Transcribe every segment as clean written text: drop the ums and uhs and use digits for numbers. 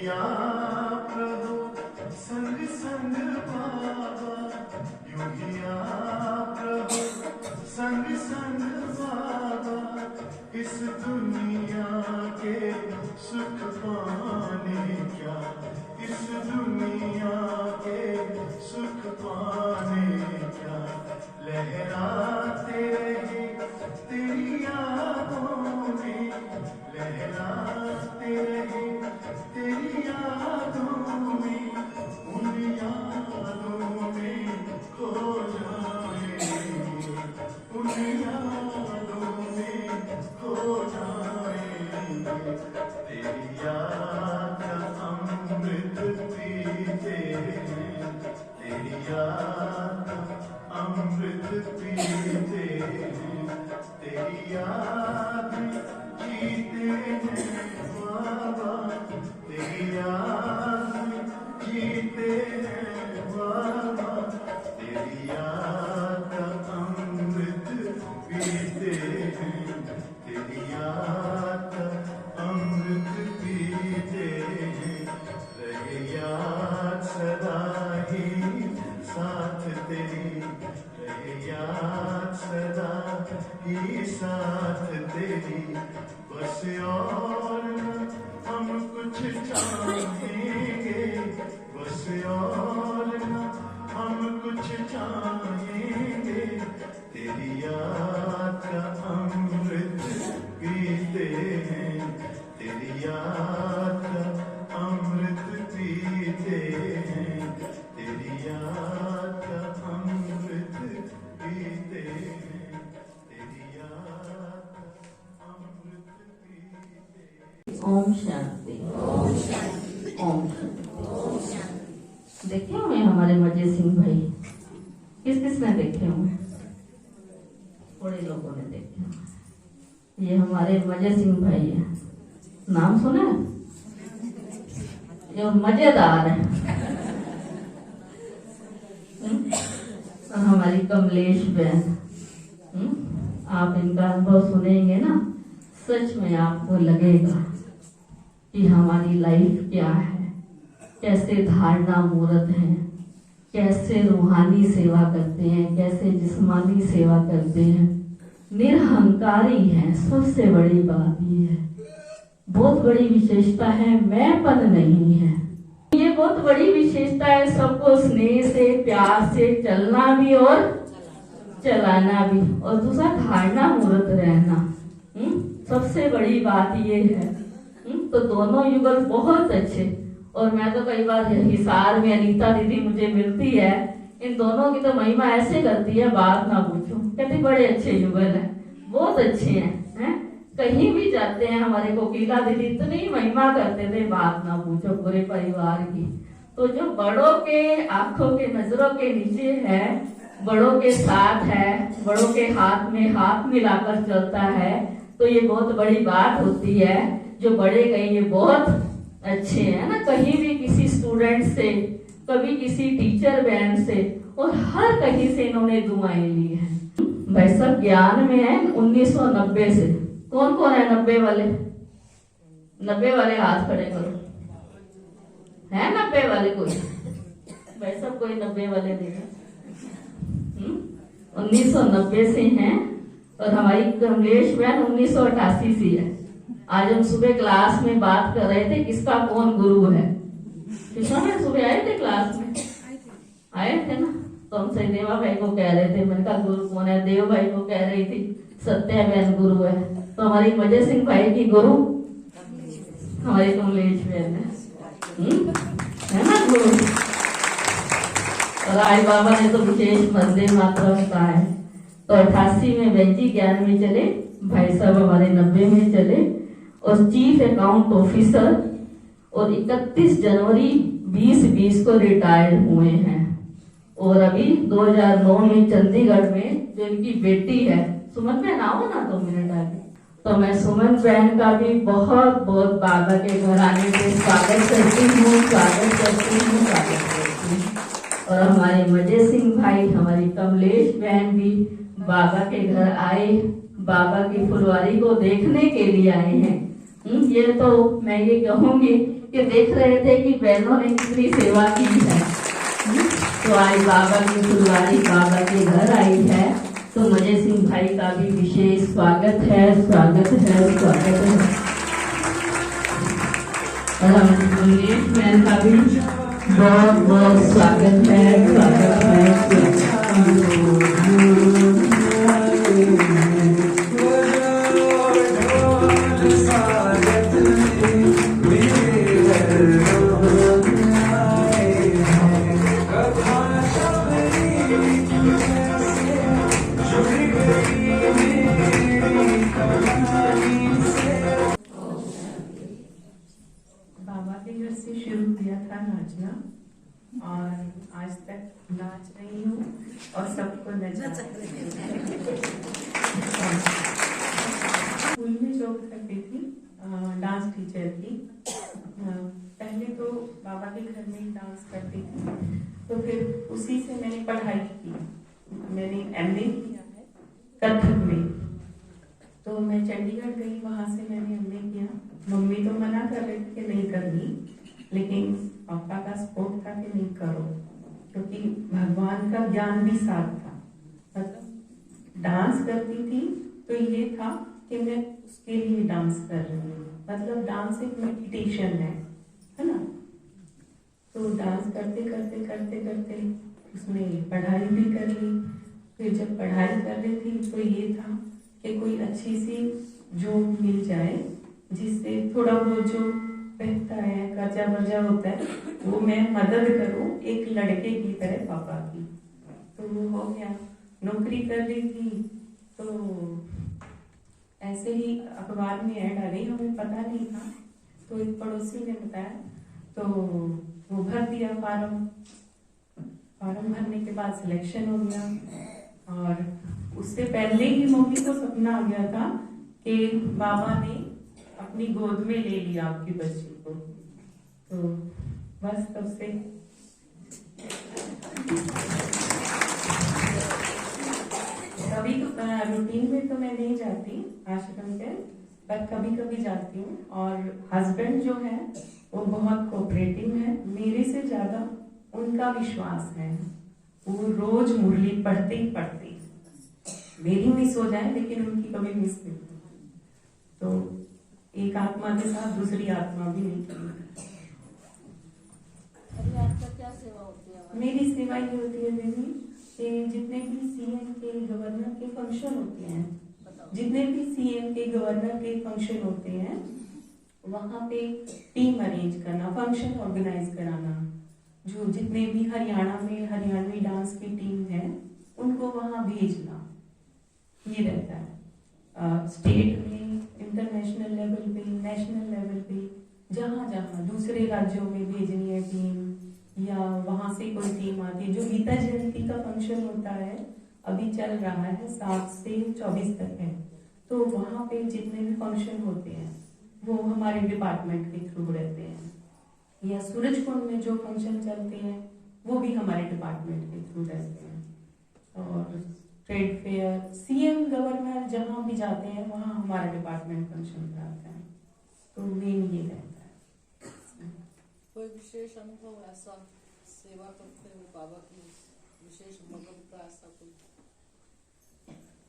योगिया प्रभु संग संग बाबा, योगिया प्रभु संग संग बाबा, इस दुनिया के सुख पाने क्या, इस दुनिया के सुख पाने क्या, लहराते रहे तेरी यादों में, लहराते रहे तेरी यादों में, उन यादों में खो जाएंगे, उन यादों में खो जाएंगे, तेरी याद का अमृत पीते हैं, तेरी याद का अमृत पीते हैं, तेरी याद जीते हैं बाबा, तेरी याद जीते हैं बाबा, तेरी याद का अमृत पीते हैं, तेरी याद का अमृत पीते हैं, रहे याद सदा ही साथ तेरी, रहे याद सदा ही साथ तेरी, बस और न हम कुछ चाहेंगे, बस और न हम कुछ चाहेंगे, तेरी याद का अमृत पीते हैं, तेरी याद का अमृत पीते हैं, तेरी याद का अमृत पीते हैं, तेरी याद का अमृत पीते हैं। ओम शांति, ओम शांति, ओम शांति। देखे हुए हमारे मजे सिंह भाई, किस किस ने देखे हुए? थोड़े लोगों ने देखे हुए। ये हमारे मजे सिंह भाई है, नाम सुना? ये मजेदार है। और हमारी कमलेश बहन, आप इनका अनुभव सुनेंगे ना, सच में आपको लगेगा कि हमारी लाइफ क्या है, कैसे धारणा मूर्त है, कैसे रूहानी सेवा करते हैं, कैसे जिस्मानी सेवा करते हैं, निरहंकारी हैं। सबसे बड़ी बात ये है, बहुत बड़ी विशेषता है, मैंपन नहीं है। ये बहुत बड़ी विशेषता है, सबको स्नेह से प्यार से चलना भी और चलाना भी, और दूसरा धारणा मूर्त रहना। सबसे बड़ी बात ये है। तो दोनों युगल बहुत अच्छे। और मैं तो कई बार हिसार में अनीता दीदी मुझे मिलती है, इन दोनों की तो महिमा ऐसे करती है, बात ना पूछो। कहती बड़े अच्छे युगल हैं, बहुत अच्छे हैं। कहीं भी जाते हैं, हमारे कोकिला दीदी इतनी महिमा करते थे, बात ना पूछो, पूरे परिवार की। तो जो बड़ों के आंखों के नजरों के नीचे है, बड़ों के साथ है, बड़ों के हाथ में हाथ मिलाकर चलता है, तो ये बहुत बड़ी बात होती है। जो बड़े कहीं ये बहुत अच्छे हैं ना, कहीं भी किसी स्टूडेंट से, कभी किसी टीचर बहन से, और हर कहीं से इन्होंने दुआएं ली हैं। भाई सब ज्ञान में है 1990 से। कौन कौन है 90 वाले? 90 वाले हाथ खड़े करो। है 90 वाले कोई? भाई सब कोई 90 वाले देखा। 1990 से हैं। और हमारी कमलेश बहन 1988 से है। आज हम सुबह क्लास में बात कर रहे थे, किसका कौन गुरु है। किसका में सुबह आए थे क्लास में? आए थे ना। तो हम सहीदेवा भाई को कह रहे थे, मैंने कहा गुरु कौन है? देव भाई को कह रही थी सत्या बहन गुरु है। तो हमारी मजे सिंह भाई की गुरु हमारी कमलेश बहन है ना गुरु। और आज बाबा ने तो विशेष वंदे मातरम कहा है। तो 88 में बहन जी 11 में चले, भाई साहब हमारे 90 में चले, और चीफ अकाउंट ऑफिसर, और 31 जनवरी 2020 को रिटायर्ड हुए हैं। और अभी 2009 में चंडीगढ़ में जो इनकी बेटी है सुमन बहन, आओ ना 2 मिनट आगे। तो मैं सुमन बहन का भी बहुत बहुत बाबा के घर आने से स्वागत करती हूँ, स्वागत करती हूँ, स्वागत करती हूँ। और हमारे मजे सिंह भाई, हमारी कमलेश बहन भी बाबा के घर आए, बाबा की फुलवारी को देखने के लिए आए हैं। ये तो मैं ये कहूँगी कि देख रहे थे कि बहनों ने कितनी सेवा की है। तो आज बाबा की फुलवारी बाबा के घर आई है, तो मजे सिंह भाई का भी विशेष स्वागत है, स्वागत है, स्वागत है। और हम मंगेश बहन का भी बहुत बहुत स्वागत है, स्वागत है, स्वागत बाबा के घर से शुरू किया था नाचना और आज तक नाच रही हूँ और सबको नचा स्कूल में जॉब करती थी, डांस टीचर की। पहले तो बाबा के घर में ही डांस करती थी, तो फिर उसी से मैंने पढ़ाई की। मैंने एमए किया है कथक में, तो मैं चंडीगढ़ गई, वहां से मैंने एमए किया। मम्मी तो मना कर रही थी कि नहीं करनी, लेकिन पापा का सपोर्ट था कि नहीं करो, क्योंकि भगवान का ज्ञान भी साथ था। मतलब डांस करती थी तो ये था कि मैं उसके लिए डांस कर रही हूँ, मतलब डांस एक मेडिटेशन है ना। तो डांस करते करते करते करते उसमें पढ़ाई भी कर ली। फिर जब पढ़ाई कर रही थी तो ये था कि कोई अच्छी सी जॉब मिल जाए जिससे थोड़ा बहुत जो रहता है, खर्चा वर्चा होता है, वो मैं मदद करूं एक लड़के की तरह पापा की। तो वो हो गया। नौकरी कर रही थी तो ऐसे ही अखबार में ऐड आ गई, हमें पता नहीं था। तो एक पड़ोसी ने बताया, तो वो भर दिया फार्म भरने के बाद सिलेक्शन हो गया। और उससे पहले ही मम्मी को सपना आ गया था कि बाबा ने अपनी गोद में ले लिया आपकी बच्ची को। तो बस तब से कभी रूटीन में तो मैं नहीं जाती आश्रम के, पर कभी कभी जाती हूँ। और हस्बैंड जो है वो बहुत कोऑपरेटिव है, मेरे से ज्यादा उनका विश्वास है। वो रोज मुरली पढ़ते ही पढ़ते, मेरी मिस हो जाए लेकिन उनकी कभी मिस नहीं। तो एक आत्मा के साथ दूसरी आत्मा भी नहीं की। आपका क्या सेवा होती है? मेरी सेवा ये होती है दीदी कि जितने भी सीएम के गवर्नर के फंक्शन होते हैं, जितने भी सीएम के गवर्नर के फंक्शन होते हैं, वहाँ पे टीम अरेंज करना, फंक्शन ऑर्गेनाइज कराना। जो जितने भी हरियाणा में हरियाणवी डांस की टीम है उनको वहाँ भेजना, ये रहता है। स्टेट में, इंटरनेशनल लेवल पे, नेशनल लेवल पे, जहाँ जहाँ दूसरे राज्यों में भेजनी है टीम, या वहाँ से कोई टीम आती है। जो गीता जयंती का फंक्शन होता है अभी चल रहा है, 7 से 24 तक है, तो वहाँ पे जितने भी फंक्शन होते हैं वो हमारे डिपार्टमेंट के थ्रू रहते हैं। या सूरज कुंड में जो फंक्शन चलते हैं वो भी हमारे डिपार्टमेंट के थ्रू रहते हैं। और ट्रेड फेयर, सीएम गवर्नर जहाँ भी जाते हैं वहाँ हमारा डिपार्टमेंट फंक्शन कराता है। तो मेन ये रहता है। कोई विशेष अनुभव ऐसा सेवा करते हुए बाबा की विशेष मदद का ऐसा कोई?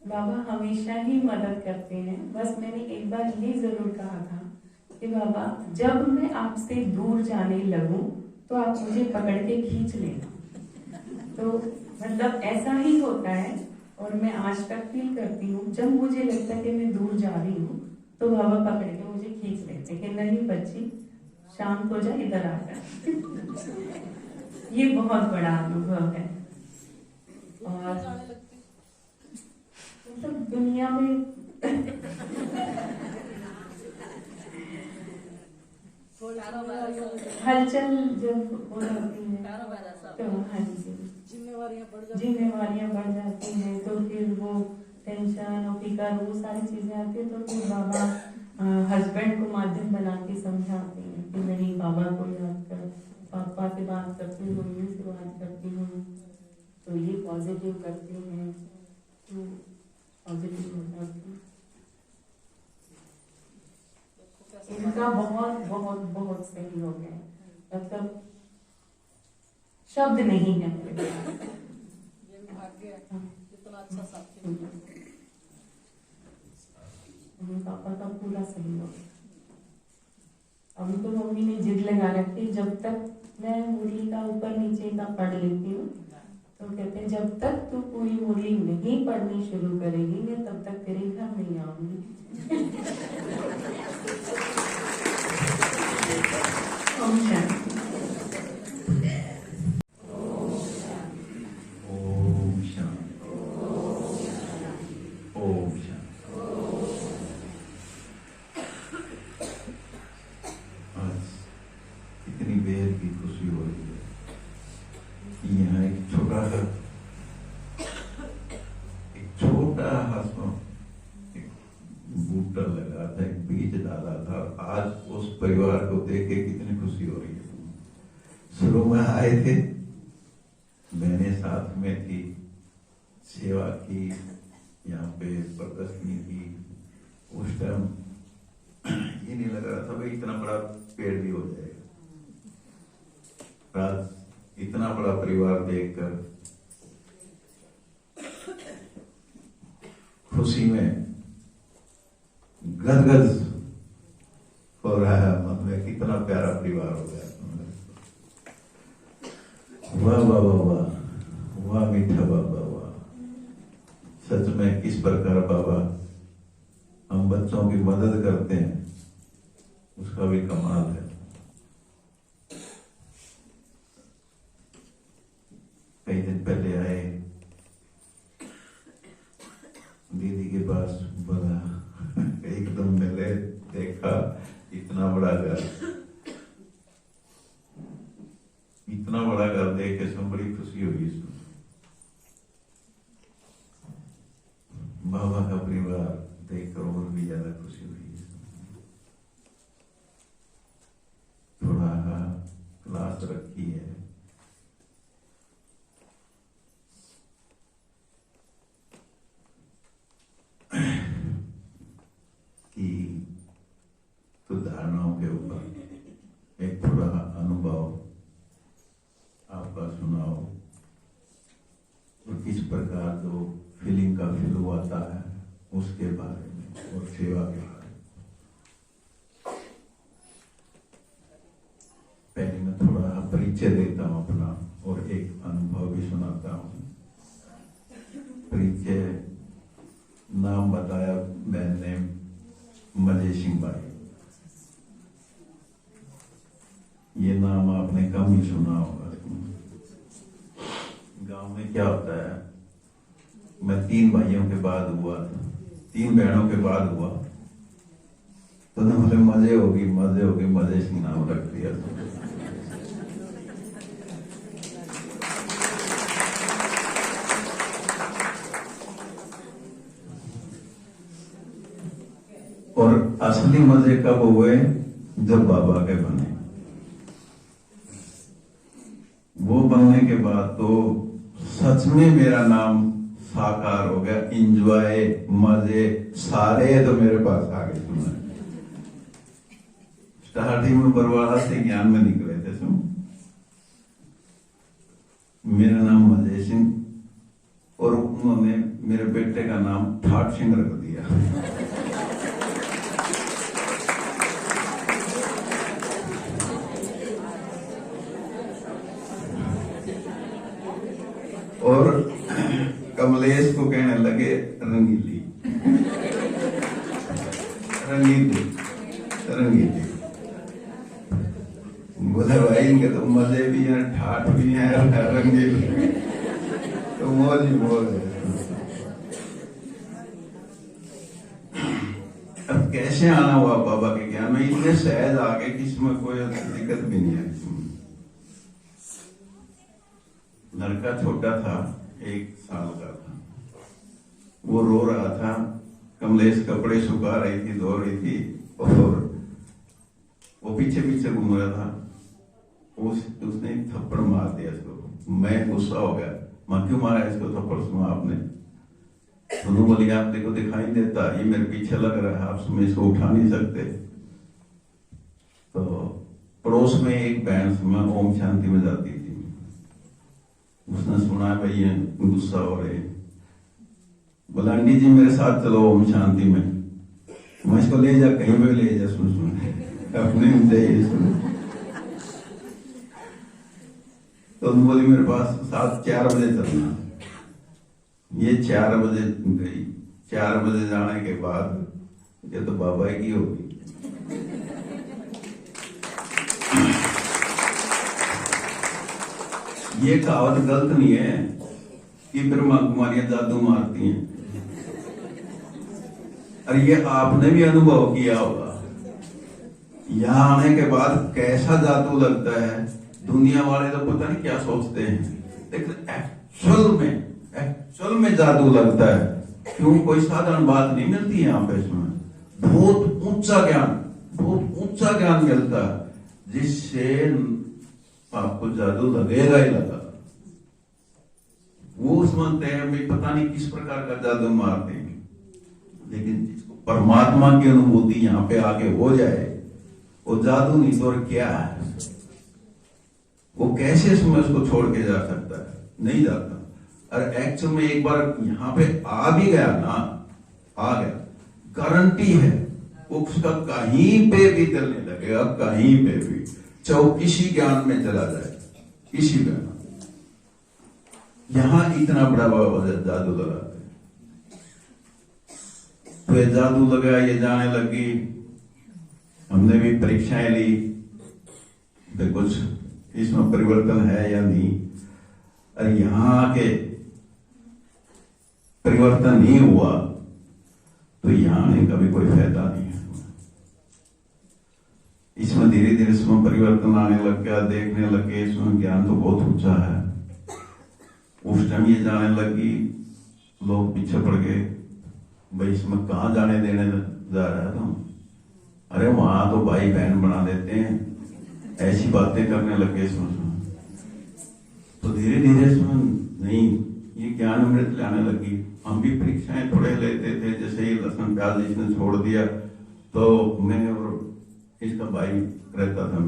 बाबा हमेशा ही मदद करते हैं। बस मैंने एक बार ये जरूर कहा था कि बाबा जब मैं आपसे दूर जाने लगूं तो आप मुझे पकड़ के खींच लेना। तो मतलब ऐसा ही होता है। और मैं आज तक फील करती हूँ, जब मुझे लगता है कि मैं दूर जा रही हूँ तो बाबा पकड़ के मुझे खींच लेते कि नहीं बच्ची, शांत हो जा, इधर आ जा। ये बहुत बड़ा अनुभव है। और मतलब दुनिया में हलचल जब हो जाती है तो हाँ जी, जिम्मेवारियां बढ़ जाती हैं, तो फिर वो टेंशन और फिकर, वो सारी चीजें आती है। तो फिर बाबा हस्बैंड को माध्यम बना के समझाते हैं कि नहीं, बाबा को याद कर, पापा से बात करती हूँ, मम्मी से बात करती हूँ, तो ये पॉजिटिव करती हैं, तो पॉजिटिव हो जाती है। इनका बहुत बहुत बहुत सहयोग है, मतलब शब्द नहीं है मेरे पास। ये भी भाग्य है, इतना अच्छा साथी मिला। पापा का पूरा सहयोग। अभी तो मम्मी ने जिद लगा रखी, जब तक मैं मुरली का ऊपर नीचे का पढ़ लेती हूँ तो कहते हैं जब तक तू पूरी मुरली नहीं पढ़नी शुरू करेगी मैं तब तक तेरे घर नहीं आऊंगी। ओम शांति। ओम शांति। ओम शांति। आज इतनी बेहद की खुशी हो रही है कि यहाँ एक छोटा सा एक बूटा लगा था, एक बीज डाला था, आज उस परिवार को देख के कितनी खुशी हो रही है। शुरू में आए थे, मैंने साथ में थी, सेवा की, यहाँ पे प्रदर्शनी की। उस टाइम ये नहीं लग रहा था भाई इतना बड़ा पेड़ भी हो जाएगा। आज इतना बड़ा परिवार देखकर खुशी में गदगद हो रहा है मन में, कितना प्यारा परिवार हो गया। वाह वाह वाह वाह, वाह मीठा बाबा वाह। सच में किस प्रकार बाबा हम बच्चों की मदद करते हैं, उसका भी कमाल है। कई दिन पहले आए, दीदी के पास बोला, एकदम मिले, देखा इतना बड़ा घर, इतना बड़ा घर देख के सब बड़ी खुशी हुई इसमें। बाबा का परिवार देखकर और भी ज्यादा खुशी हुई इसमें। थोड़ा क्लास रखी है, कि तो धारणाओं के ऊपर एक थोड़ा अनुभव आपका सुनाओ, और किस प्रकार जो फीलिंग का फील आता है उसके बारे में और सेवा के बारे में। पहले मैं थोड़ा परिचय देता हूँ अपना और एक अनुभव भी सुनाता हूँ। परिचय, नाम बताया बहन ने, मजे सिंह भाई। ये नाम आपने कम ही सुना होगा। गांव में क्या होता है, मैं 3 भाइयों के बाद हुआ, 3 बहनों के बाद हुआ, तो ना मुझे मजे होगी मजे सिंह नाम रख दिया। और असली मजे कब हुए, जब बाबा के बने। वो बनने के बाद तो सच में मेरा नाम साकार हो गया। इंजॉय, मजे सारे तो मेरे पास आ गए। तुमने स्टार्टिंग में बरवाड़ा से ज्ञान में निकले थे तुम। मेरा नाम मजे सिंह, और उन्होंने मेरे बेटे का नाम ठाट सिंह रख दिया। और कमलेश को कहने लगे रंगीली, रंगीली रंगीली। बोले भाई इनके तो मजे भी हैं, ठाठ भी हैं, रंगीली तो मौज ही मौज है। अब कैसे आना हुआ बाबा के ज्ञान में, इतने सहज आगे कि इसमें कोई दिक्कत भी नहीं है। लड़का छोटा था, 1 साल का था, वो रो रहा था। कमलेश कपड़े सुखा रही थी, धो रही थी, और वो पीछे पीछे घूम रहा था। उसने थप्पड़ मार दिया इसको। मैं गुस्सा हो गया, मां क्यों मारा इसको थप्पड़ सुना आपने? दोनों बोली आप देखो दिखाई देता, ये मेरे पीछे लग रहा है, आप इसको उठा नहीं सकते। पड़ोस में एक बहन में ओम शांति में जाती थी। उसने सुना भाई ये गुस्सा हो रहे, बोला आंटी जी मेरे साथ चलो ओम शांति में। मैं इसको ले जा, कहीं पे ले जा, सुन अपने जाइए सुन। तो बोली मेरे पास 4 बजे चलना। ये 4 बजे गई। 4 बजे जाने के बाद ये तो बाबा की होगी। ये कहावत गलत नहीं है कि ब्रह्मा कुमारियां जादू मारती हैं। और ये आपने भी अनुभव किया होगा। यहाँ आने के बाद कैसा जादू लगता है। दुनिया वाले तो पता नहीं क्या सोचते हैं, लेकिन एक्चुअल में जादू लगता है। क्यों? कोई साधारण बात नहीं मिलती यहाँ पे। इसमें बहुत ऊंचा ज्ञान मिलता है, जिससे आपको जादू लगेगा ही लगा। वो समझते हैं भाई पता नहीं किस प्रकार का जादू मारते हैं, लेकिन जिसको परमात्मा की अनुभूति यहाँ पे आके हो जाए, वो जादू नहीं तो और क्या है। वो कैसे समय उसको छोड़ के जा सकता है? नहीं जाता। और एक्चुअल में एक बार यहाँ पे आ भी गया ना, आ गया, गारंटी है वो उसका कहीं पे भी चलने लगेगा, कहीं पे भी, चाहे किसी ज्ञान में चला जाए, किसी में। यहां इतना बड़ा जादू लगाते हैं। तो ये जादू लगा, ये जाने लगी। हमने भी परीक्षाएं ली, तो कुछ इसमें परिवर्तन है या नहीं। और यहां आके परिवर्तन नहीं हुआ तो यहां आने का भी कोई फायदा नहीं है। इसमें धीरे धीरे इसमें परिवर्तन आने लग गया, देखने लगे। इसमें ज्ञान तो बहुत ऊंचा है। उस टाइम ये जाने लगी, लोग पीछे पड़ गए, भाई इसमें कहां जाने देने जा रहा है तुम? अरे वहां तो भाई बहन बना देते हैं, ऐसी बातें करने लगे इसमें। तो धीरे धीरे इसमें नहीं, ये ज्ञान अमृत लाने लगी। हम भी परीक्षाएं थोड़े लेते थे, जैसे ही लहसुन प्याज इसने छोड़ दिया तो मैं और इसका भाई रहता था,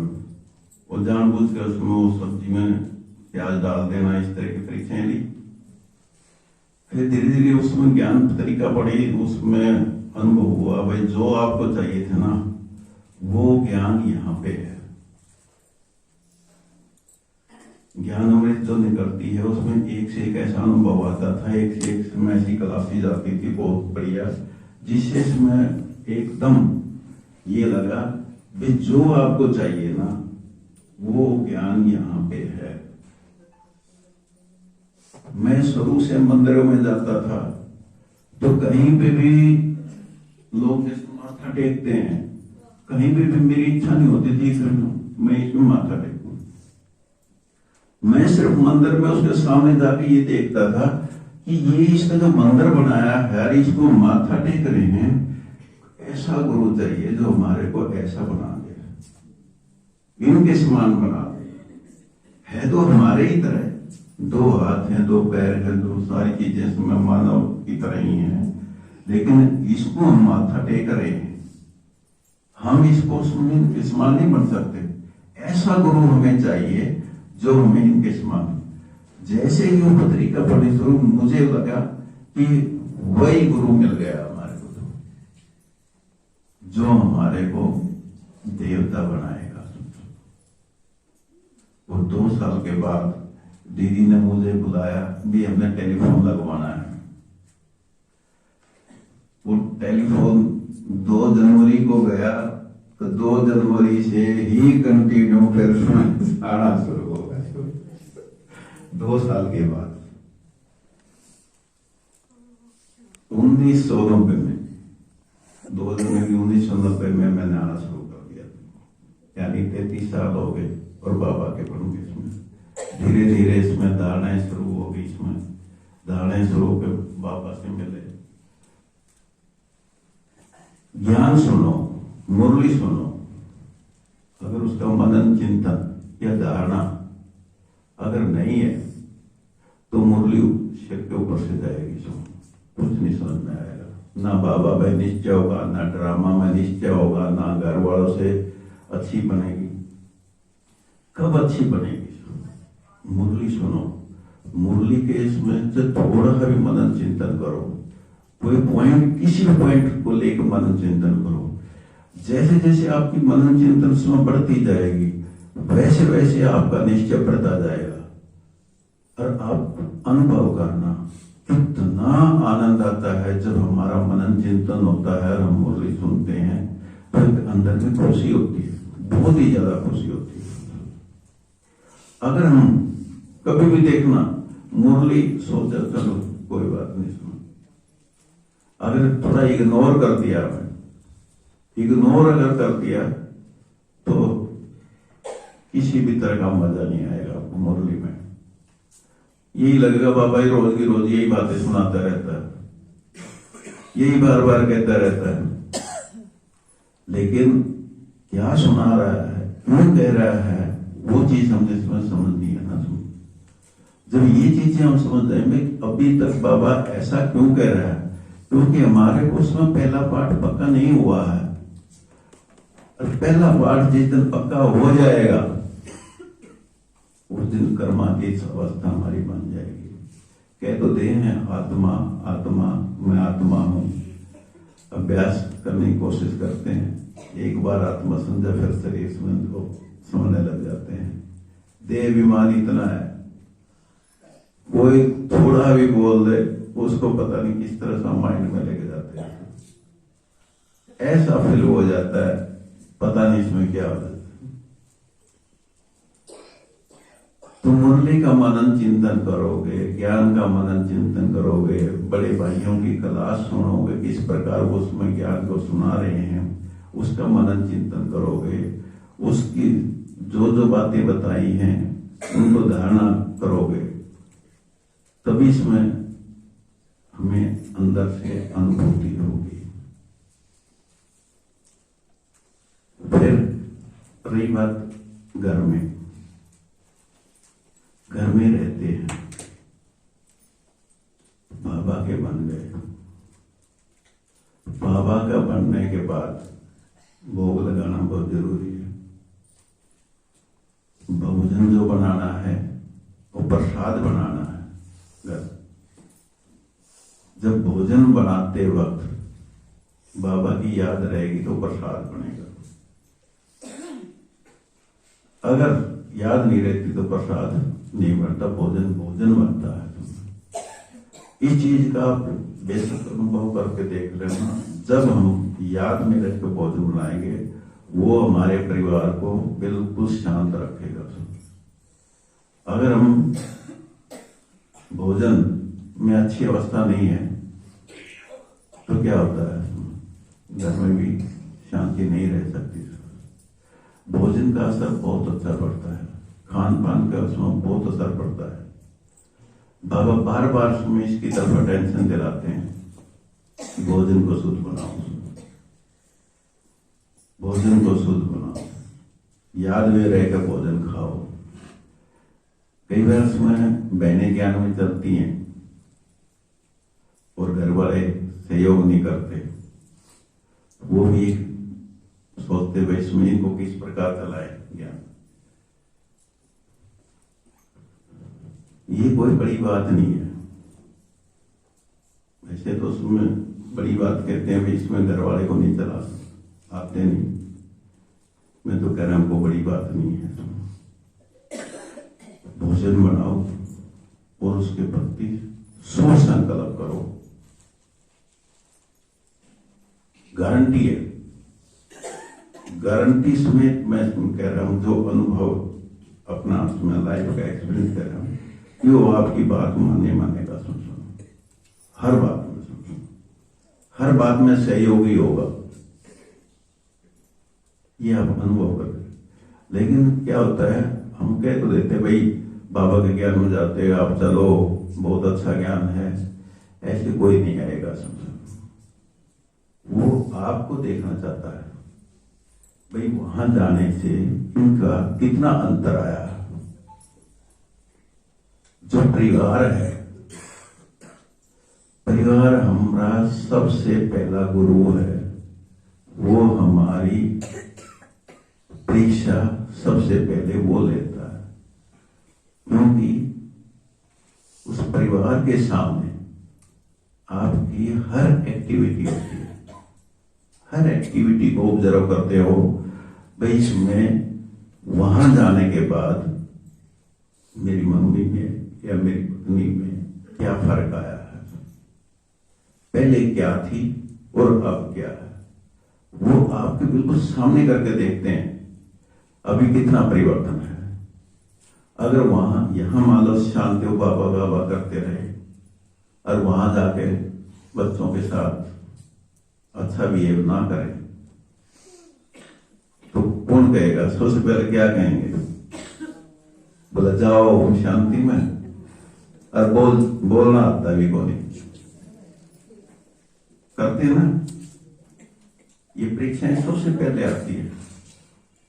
वो जानबूझ कर उसमें उस सब्जी में प्याज डाल देना, इस तरह की परीक्षाएं ली। फिर धीरे धीरे उसमें ज्ञान तरीका पड़ी, उसमें अनुभव हुआ भाई जो आपको चाहिए था ना, वो ज्ञान यहाँ पे है। ज्ञान अमृत जो निकलती है उसमें एक से एक ऐसा अनुभव आता था, एक से एक में ऐसी क्लासेज आती थी बहुत बढ़िया, जिससे इसमें एकदम ये लगा कि जो आपको चाहिए ना वो ज्ञान यहाँ पे है। मैं शुरू से मंदिरों में जाता था तो कहीं पे भी लोग जैसे माथा टेकते हैं, कहीं पे भी मेरी इच्छा नहीं होती थी कि मैं इसमें माथा टेकूं। मैं सिर्फ मंदिर में उसके सामने जाके ये देखता था कि ये इसका जो मंदिर बनाया है, इसको माथा टेक रहे हैं, ऐसा गुरु चाहिए जो हमारे को ऐसा बना दे, इनके समान बना दे। है तो हमारे ही तरह, 2 हाथ हैं, 2 पैर हैं, 2 सारी चीजें इसमें मानव की तरह ही हैं, लेकिन इसको हम माथा टेक रहे हैं। हम इसको इनके समान नहीं बन सकते। ऐसा गुरु हमें चाहिए जो हमें इनके समान। जैसे ही वो पत्रिका पढ़नी शुरू, मुझे लगा कि वही गुरु मिल गया हमारे को, जो हमारे को देवता बनाएगा। वो 2 साल के बाद दीदी ने मुझे बुलाया, भी हमने टेलीफोन लगवाना है। वो टेलीफोन 2 जनवरी को गया तो 2 जनवरी से ही कंटिन्यू फिर आना शुरू हो गया। 2 साल के बाद 1990 में, 2 जनवरी 1990 में मैंने आना शुरू कर दिया। यानी 33 साल हो गए और बाबा के प्रमुख इसमें धीरे धीरे इसमें धारणाएं शुरू हो गई। इसमें धारणाएं शुरू होकर बाबा से मिले। ज्ञान सुनो, मुरली सुनो, अगर उसका मनन चिंतन या धारणा अगर नहीं है तो मुरली सिर के ऊपर से जाएगी, कुछ नहीं समझ में आएगा। ना बाबा में निश्चय होगा, ना ड्रामा में निश्चय होगा, ना घर वालों से अच्छी बनेगी। कब अच्छी बनेगी? मुरली सुनो, मुरली के इसमें से थोड़ा सा भी मनन चिंतन करो, कोई पॉइंट, किसी भी पॉइंट को लेकर मनन चिंतन करो। जैसे जैसे आपकी मनन चिंतन उसमें बढ़ती जाएगी, वैसे वैसे आपका निश्चय बढ़ता जाएगा। और आप अनुभव करना, कितना आनंद आता है जब हमारा मनन चिंतन होता है और हम मुरली सुनते हैं, तो एक अंदर में खुशी होती है, बहुत ही ज्यादा खुशी होती है। अगर हम कभी भी देखना मुरली सोचा चलो कोई बात नहीं सुनो, अगर थोड़ा इग्नोर कर दिया, इग्नोर अगर कर दिया तो किसी भी तरह का मजा नहीं आएगा आपको मुरली में। यही लगेगा बाबा ही रोज की रोज यही बातें सुनाता रहता है, यही बार बार कहता रहता है। लेकिन क्या सुना रहा है, क्यों कह रहा है, वो चीज हमने इसमें समझनी है ना। जब ये चीजें हम समझ जाएंगे अभी तक बाबा ऐसा क्यों कह रहा है, क्योंकि हमारे को उसमें पहला पाठ पक्का नहीं हुआ है। और पहला पाठ जिस दिन पक्का हो जाएगा उस दिन कर्मातीत अवस्था हमारी बन जाएगी। कह तो दे हैं आत्मा आत्मा, मैं आत्मा हूं। अभ्यास करने की कोशिश करते हैं, एक बार आत्मा समझा फिर शरीर समझने लग जाते हैं। देह बीमारी इतना है, कोई थोड़ा भी बोल दे उसको पता नहीं किस तरह से माइंड में लेके जाते हैं, ऐसा फील हो जाता है, पता नहीं इसमें क्या हो जाता है। तो मुरली का मनन चिंतन करोगे, ज्ञान का मनन चिंतन करोगे, बड़े भाइयों की क्लास सुनोगे, किस प्रकार वो उसमें ज्ञान को सुना रहे हैं, उसका मनन चिंतन करोगे, उसकी जो जो बातें बताई हैं उनको धारणा करोगे, तभी इसमें हमें अंदर से अनुभूति होगी। फिर रही बात घर में रहते हैं, बाबा के बन गए, बाबा का बनने के बाद भोग लगाना बहुत जरूरी है। भोजन जो बनाना है वो प्रसाद बनाना है। जब भोजन बनाते वक्त बाबा की याद रहेगी तो प्रसाद बनेगा, अगर याद नहीं रहती तो प्रसाद नहीं बनता, भोजन बनता है। इस चीज का आप बेसिक अनुभव करके देख लेना, जब हम याद में रह के भोजन बनाएंगे वो हमारे परिवार को बिल्कुल शांत रखेगा। अगर हम भोजन में अच्छी अवस्था नहीं है तो क्या होता है, घर में भी शांति नहीं रह सकती। भोजन का असर बहुत अच्छा पड़ता है, खान पान का उसमें बहुत असर पड़ता है। बाबा बार बार उसमें इसकी तरफ अटेंशन दिलाते हैं, भोजन को शुद्ध बनाओ, भोजन को शुद्ध बनाओ, याद में रहकर भोजन खाओ। कई बार उसमें बहनें ज्ञान में चलती हैं और घर वाले सहयोग नहीं करते, वो भी सोचते भाई इसमें इनको किस प्रकार चलाए ज्ञान। ये कोई बड़ी बात नहीं है, वैसे तो उसमें बड़ी बात कहते हैं भाई इसमें घर वाले को नहीं चला आते नहीं, मैं तो कह रहा हूं हमको बड़ी बात नहीं है। भोजन बनाओ और उसके प्रति सोच संकल्प करो, गारंटी है, गारंटी समेत मैं कह रहा हूं, जो अनुभव अपना उसमें लाइफ का एक्सपीरियंस कर रहा हूं, कि वो आपकी बात मानेगा। सुनो, हर बात में सुनो, हर बात में सहयोगी होगा, ये आप अनुभव कर। लेकिन क्या होता है, हम कह तो देते भाई बाबा के ज्ञान में जाते आप चलो, बहुत अच्छा ज्ञान है, ऐसे कोई नहीं आएगा। समझो, वो आपको देखना चाहता है भाई वहां जाने से इनका कितना अंतर आया। जो परिवार है, परिवार हमारा सबसे पहला गुरु है, वो हमारी परीक्षा सबसे पहले वो लेता है, क्योंकि उस परिवार के सामने आपकी हर एक्टिविटी होती है, हर एक्टिविटी को ऑब्जर्व करते हो भाई इसमें वहां जाने के बाद मेरी मम्मी में या मेरी पत्नी में क्या फर्क आया है, पहले क्या थी और अब क्या है, वो आपके बिल्कुल सामने करके देखते हैं अभी कितना परिवर्तन है। अगर वहां यहां मान लो शांति बाबा बाबा करते रहे और वहां जाके बच्चों के साथ अच्छा बिहेव ना करें तो कौन कहेगा? सबसे पहले क्या कहेंगे? बोला जाओ ओम शांति में, और बोलना आता भी को नहीं करते ना। ये परीक्षाएं सबसे पहले आती है,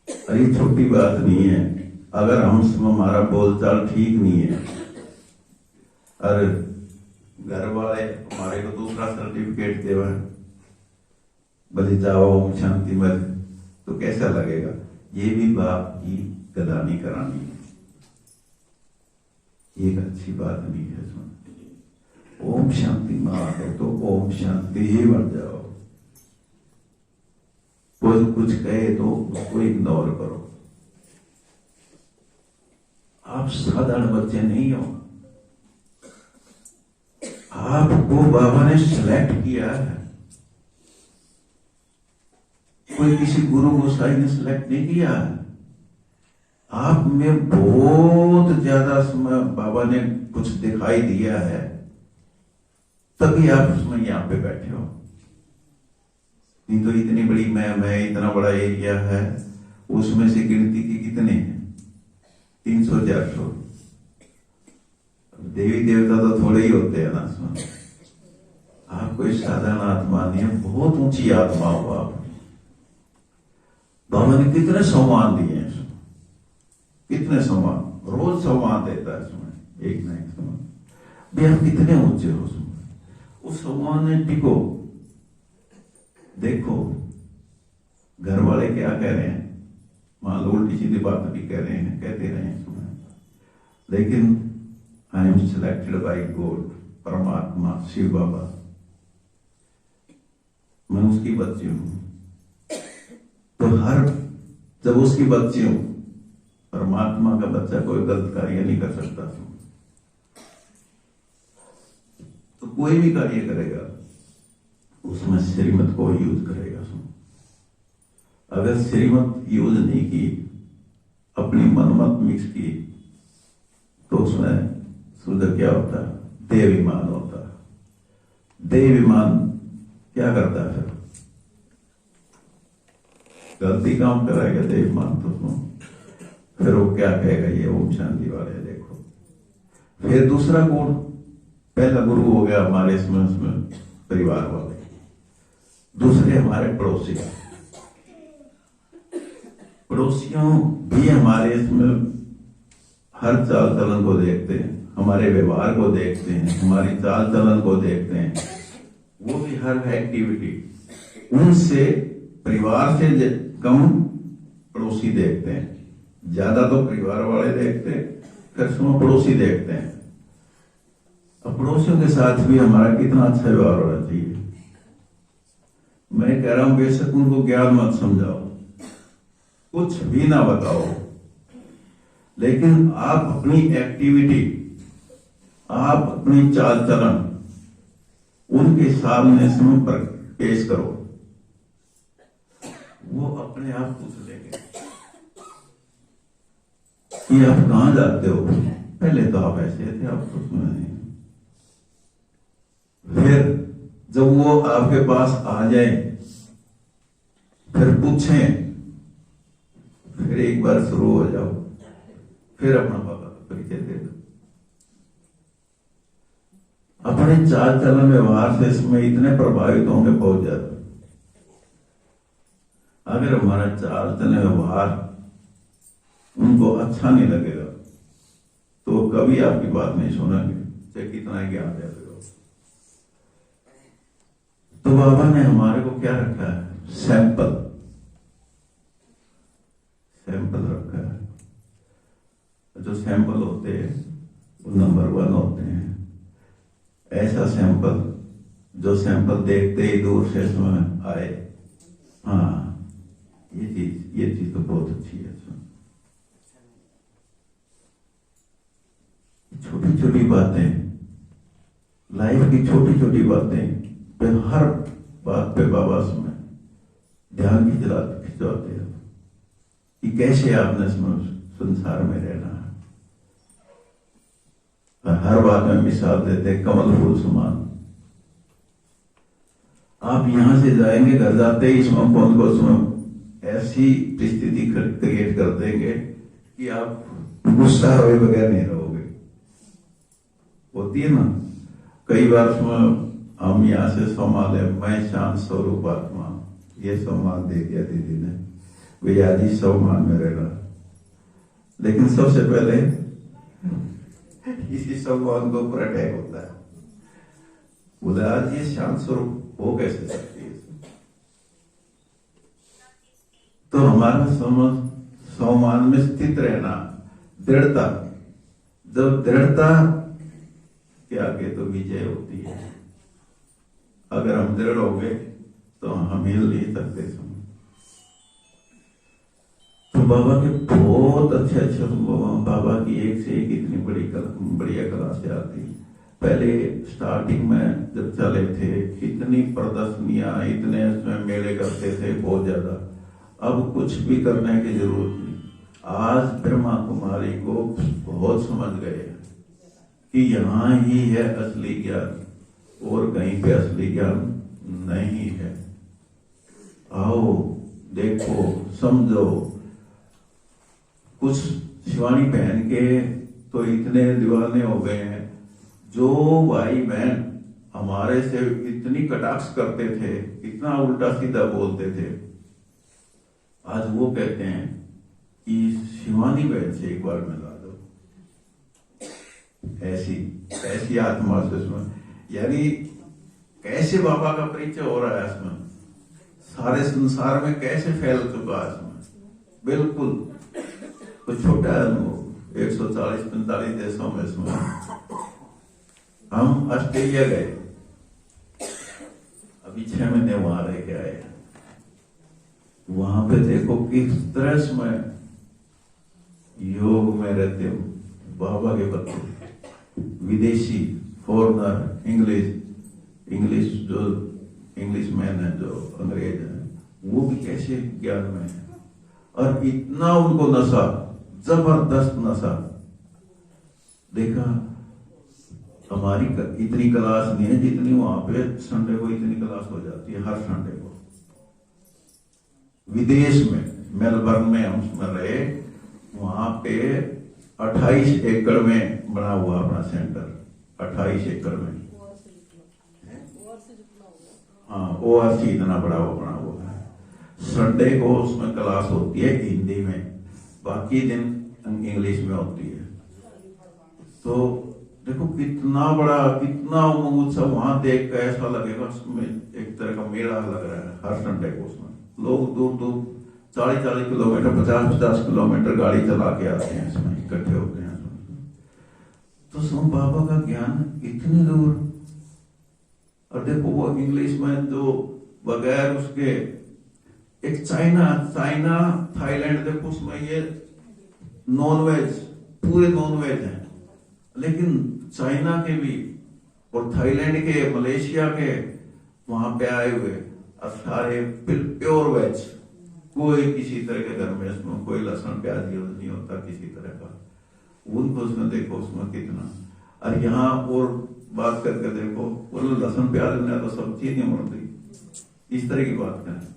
और ये छोटी बात नहीं है। अगर हमारा बोलचाल ठीक नहीं है और घर वाले हमारे को दूसरा सर्टिफिकेट दे बोले जाओ ओम शांति में, तो कैसा लगेगा? ये भी बाप की गदानी करानी है, एक अच्छी बात नहीं है। सुन, ओम शांति में आके तो ओम शांति ही बन जाओ। कोई कुछ कहे तो उसको इग्नोर करो। आप साधारण बच्चे नहीं हो, आपको बाबा ने सिलेक्ट किया है। कोई किसी गुरु गोसाई ने सिलेक्ट नहीं किया है। आप में बहुत ज्यादा समय बाबा ने कुछ दिखाई दिया है, तभी आप उसमें यहां पे बैठे हो। नहीं तो इतनी बड़ी मैं इतना बड़ा एरिया है, उसमें से गिनती के कितने हैं? 300-400। देवी देवता तो थोड़े ही होते हैं ना उसमें। आप कोई साधारण आत्मा नहीं है, बहुत ऊंची आत्मा हो आप। बाबा ने कितने सम्मान दिए हैं, कितने सम्मान, रोज सम्मान देता है उसमें, एक ना एक सम्मान भी। आप कितने ऊंचे हो उसमें, उस सम्मान ने टिको। देखो घर वाले क्या कह रहे हैं, मान लो उल्टी सीधी बात भी कह रहे हैं, कहते रहे हैं सुना, लेकिन I am selected by God, परमात्मा शिव बाबा, मैं उसकी बच्ची हूं। तो जब उसकी बच्ची हूं, परमात्मा का बच्चा कोई गलत कार्य नहीं कर सकता। तो कोई भी कार्य करेगा उसमें श्रीमत को यूज करेगा। अगर श्रीमत यूज नहीं की, अपनी मनमत मिक्स की, तो उसमें सुधर क्या होता है? देविमान होता है। देविमान क्या करता है? गलती काम कराएगा देविमान तो फिर वो क्या कहेगा? ये ओम शांति वाले देखो। फिर दूसरा गुण, पहला गुरु हो गया हमारे इसमें परिवार वाले, दूसरे हमारे पड़ोसी। पड़ोसियों भी हमारे इसमें हर चाल चलन को देखते हैं, हमारे व्यवहार को देखते हैं, हमारी चाल चलन को देखते हैं। वो भी हर एक्टिविटी, उनसे परिवार से कम पड़ोसी देखते हैं, ज्यादा तो परिवार वाले देखते हैं, फिर उसमें पड़ोसी देखते हैं। अब पड़ोसियों के साथ भी हमारा कितना अच्छा व्यवहार होना चाहिए। मैं कह रहा हूं बेशक उनको ज्ञान मत समझाओ, कुछ भी ना बताओ, लेकिन आप अपनी एक्टिविटी, आप अपनी चाल चलन उनके सामने समय पर पेश करो, वो अपने आप पूछ लेंगे कि आप कहां जाते हो। पहले तो आप ऐसे थे, आप तो सुना नहीं। फिर जब वो आपके पास आ जाए, फिर पूछें, फिर एक बार शुरू हो जाओ, फिर अपना बाबा का परिचय दे दो। अपने चाल चलन व्यवहार से इसमें इतने प्रभावित होंगे बहुत ज्यादा। अगर हमारा चाल चलन व्यवहार उनको अच्छा नहीं लगेगा तो कभी आपकी बात नहीं सुनेंगे, चाहे कितना ज्ञान दे दो। तो बाबा ने हमारे को क्या रखा है? सैंपल सैंपल रखा है। जो सैंपल होते हैं वो नंबर 1 होते हैं। ऐसा सैंपल जो सैंपल देखते ही दूर से इसमें आए, हाँ ये चीज तो बहुत अच्छी है। छोटी छोटी बातें, लाइफ की छोटी छोटी बातें पे, हर बात पे बाबा उसमें ध्यान खिंचवाते हैं कि कैसे आपने इसमें संसार में रहना है। हर बात में मिसाल देते, कमल फूल समान। आप यहां से जाएंगे, घर जाते ही इसमें फोन को उसमें ऐसी परिस्थिति क्रिएट कर देंगे कि आप गुस्सा हुए बगैर नहीं रहोगे। होती है ना कई बार उसमें, हम यहाँ से संभाल है, मैं शांत स्वरूप आत्मा, ये सम्मान दे दिया दीदी ने, भैया जी सम्मान में रहना। लेकिन सबसे पहले इसी सम्मान को ऊपर अटैक होता है। बोले आज ये शांत स्वरूप हो कैसे सकती है? तो हमारा सम्मान में स्थित रहना, दृढ़ता, जब दृढ़ता के आगे तो विजय होती है। अगर हम दृढ़ होंगे तो हम हिल नहीं सकते। तो बाबा के बहुत अच्छे बाबा की एक से एक इतनी बढ़िया क्लास आती। पहले स्टार्टिंग में जब चले थे, इतनी प्रदर्शनियां, इतने इसमें मेले करते थे बहुत ज्यादा। अब कुछ भी करने की जरूरत नहीं। आज ब्रह्मा कुमारी को बहुत समझ गए कि यहाँ ही है असली ज्ञान, और कहीं पे असली ज्ञान नहीं है। आओ, देखो, समझो। कुछ शिवानी बहन के तो इतने दीवाने हो गए हैं, जो भाई बहन हमारे से इतनी कटाक्ष करते थे, इतना उल्टा सीधा बोलते थे, आज वो कहते हैं कि शिवानी बहन से एक बार मिला दो। ऐसी आत्मा से इसमें, यानी कैसे बाबा का परिचय हो रहा है इसमें, सारे संसार में कैसे फैल चुका है इसमें। बिल्कुल तो छोटा है अनुभव, 140-45 देशों में इसमें। हम ऑस्ट्रेलिया गए, अभी 6 महीने वहां रह के आए। वहां पे देखो किस तरह से योग में रहते हो बाबा के बच्चे, विदेशी, फॉरनर, इंग्लिश जो इंग्लिश मैन है, जो अंग्रेज है, वो भी कैसे ज्ञान में है। और इतना उनको नशा, जबरदस्त नशा। देखा, हमारी इतनी क्लास नहीं है जितनी वहां पे संडे को इतनी क्लास हो जाती है, हर संडे को। विदेश में, मेलबर्न में हम उसमें रहे, वहां पे 28 एकड़ में बना हुआ अपना सेंटर, 28 एकड़ में। हाँ, ORC इतना बड़ा वो बना हुआ है। संडे को उसमें क्लास होती है हिंदी में, बाकी दिन इंग्लिश में होती है। तो देखो कितना बड़ा, कितना उमंग उत्सव, वहां देख कर ऐसा लगेगा उसमें एक तरह का मेला लग रहा है हर संडे को। उसमें लोग दूर दूर 40-40 किलोमीटर, 50-50 किलोमीटर गाड़ी चला के आते हैं, इसमें इकट्ठे होते हैं। तो सुन, बाबा का ज्ञान इतनी दूर। और देखो वो इंग्लिश में जो बगैर उसके, एक चाइना, थाईलैंड, देखो उसमें ये नॉनवेज, पूरे नॉनवेज हैं। लेकिन चाइना के भी और थाईलैंड के, मलेशिया के वहां पे आए हुए सारे प्योर वेज, कोई किसी तरह के घर में इसमें कोई लहसुन प्याज यूज नहीं होता किसी तरह का। उनको उसमें देखो उसमें कितना। और यहाँ और बात करके देखो, वो लहसुन प्याज में तो सब्जी नहीं बनती, इस तरह की बात करें।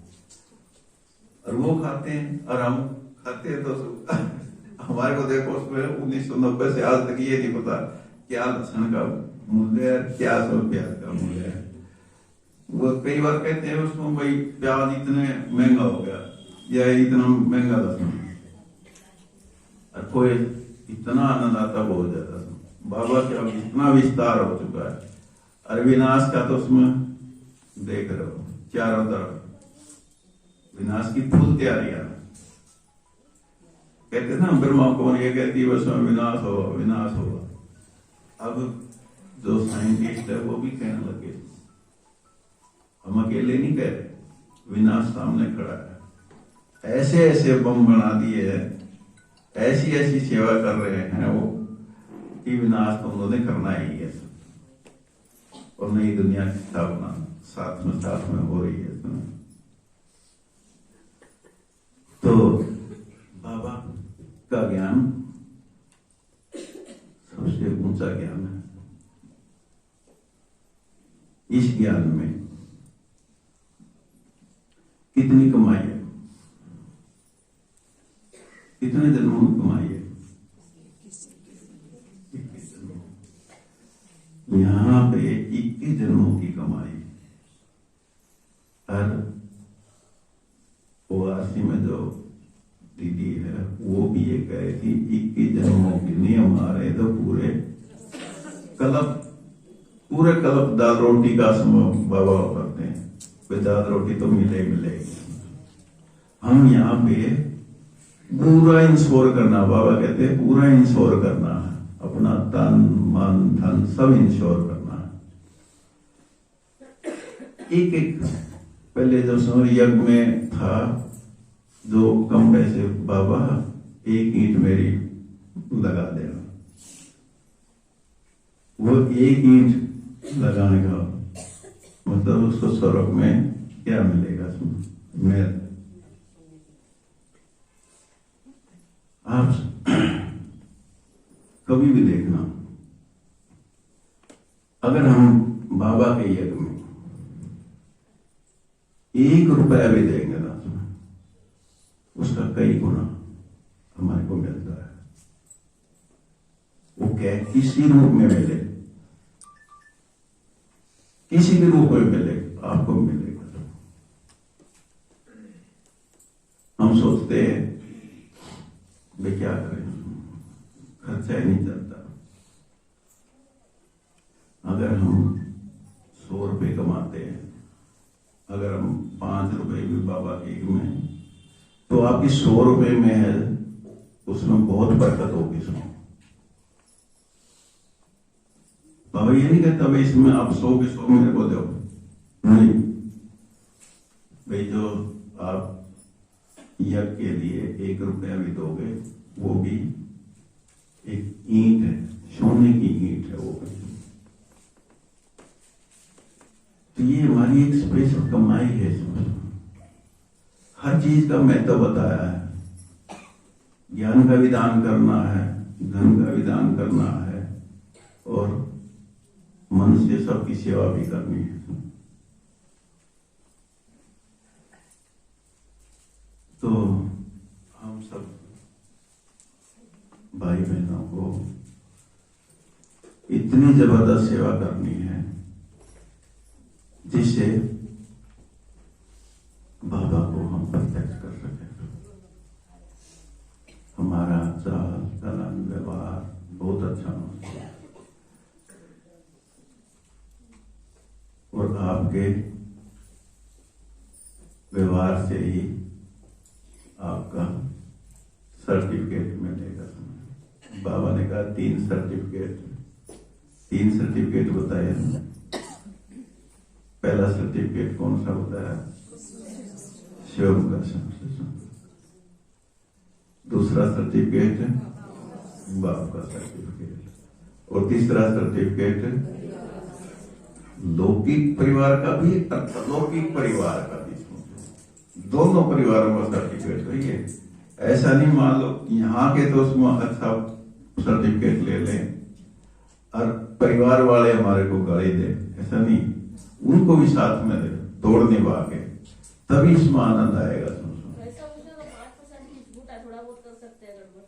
और वो खाते हैं और हम खाते हैं। तो हमारे को देखो उसमें 1990 से आज तक ये नहीं पता क्या लहसुन का मूल्य है, क्या प्याज का मूल्य है। वो कई बार कहते हैं उसमें भाई प्याज इतने महंगा हो गया या इतना महंगा लहसुन, और कोई इतना आनंद आता बहुत ज्यादा। बाबा का इतना विस्तार हो चुका है। और विनाश का तो उसमें देख रहे हो चारों तरफ विनाश की फुल तैयारियां। कहते ना ब्रह्मा कौन, ये कहती है बस विनाश होगा विनाश होगा। अब जो साइंटिस्ट है वो भी कहने लगे, हम अकेले नहीं कह रहे, विनाश सामने खड़ा है। ऐसे ऐसे बम बना दिए है, ऐसी ऐसी सेवा कर रहे हैं वो कि विनाश तो उन्होंने करना ही है, और नई दुनिया की स्थापना साथ में हो रही है। तो बाबा का ज्ञान सबसे ऊंचा ज्ञान है। इस ज्ञान में कितनी कमाई है, कितने जन्मों में कमाई है? यहाँ पे 21 जन्मों की कमाई। और ओआरसी में जो दीदी है वो भी ये कहे कि 21 जन्मों के नियम आ रहे तो पूरे कल्प दाल रोटी का समय बाबा करते हैं, वे दाल रोटी तो मिलेगी। हम यहाँ पे पूरा इंश्योर करना, बाबा कहते हैं पूरा इंश्योर करना है, अपना तन मन धन सब इंश्योर करना है। एक एक पहले जो सूर्य यज्ञ में था, जो कमरे से बाबा एक ईंट मेरी लगा देना, वो एक ईंट लगाने का मतलब उसको स्वर्ग में क्या मिलेगा? मैं आप कभी भी देखना, अगर हम बाबा के यज्ञ में 1 रुपया भी देंगे ना, उसका कई गुना हमारे को मिलता है। वो क्या किसी रूप में मिले, किसी भी रूप में मिले, आपको मिलेगा। हम सोचते हैं वे क्या करें, खर्चा ही नहीं चलता। अगर हम 100 रुपए कमाते हैं, अगर हम 5 रुपए भी बाबा के में, तो आपकी 100 रुपए में है, उसमें बहुत बरकत होगी। उसमें बाबा ये नहीं कहता भाई इसमें आप 100 के 100 मेरे को दो, नहीं भाई, जो आप यज्ञ के लिए 1 रुपया भी दोगे, वो भी एक ईंट है, सोने की ईंट है वो। तो ये हमारी एक स्पेशल कमाई है। हर चीज का महत्व बताया है। ज्ञान का विधान करना है, धन का विधान करना है, और मन से सबकी सेवा भी करनी है। तो हम सब भाई बहनों को इतनी जबरदस्त सेवा करनी है जिससे बाबा को हम प्रत्यक्ष कर सकें। हमारा चाल चलन व्यवहार बहुत अच्छा हो, और आपके व्यवहार से ही आपका सर्टिफिकेट मिलेगा। बाबा ने कहा 3 सर्टिफिकेट बताए। पहला सर्टिफिकेट कौन सा होता है? शिव का। दूसरा सर्टिफिकेट बाप का सर्टिफिकेट, और तीसरा सर्टिफिकेट लौकिक परिवार का भी, लौकिक परिवार का भी। दोनों परिवारों का सर्टिफिकेट चाहिए। ऐसा नहीं मान लो यहाँ के तो उसमें अच्छा सर्टिफिकेट ले लें और परिवार वाले हमारे को गाली दे, ऐसा नहीं, उनको भी साथ में दे, तोड़ निभा के, तभी इसमें आनंद आएगा। ऐसा मुझे तो 5% की छूट है, थोड़ा बहुत कर सकते हैं गड़बड़।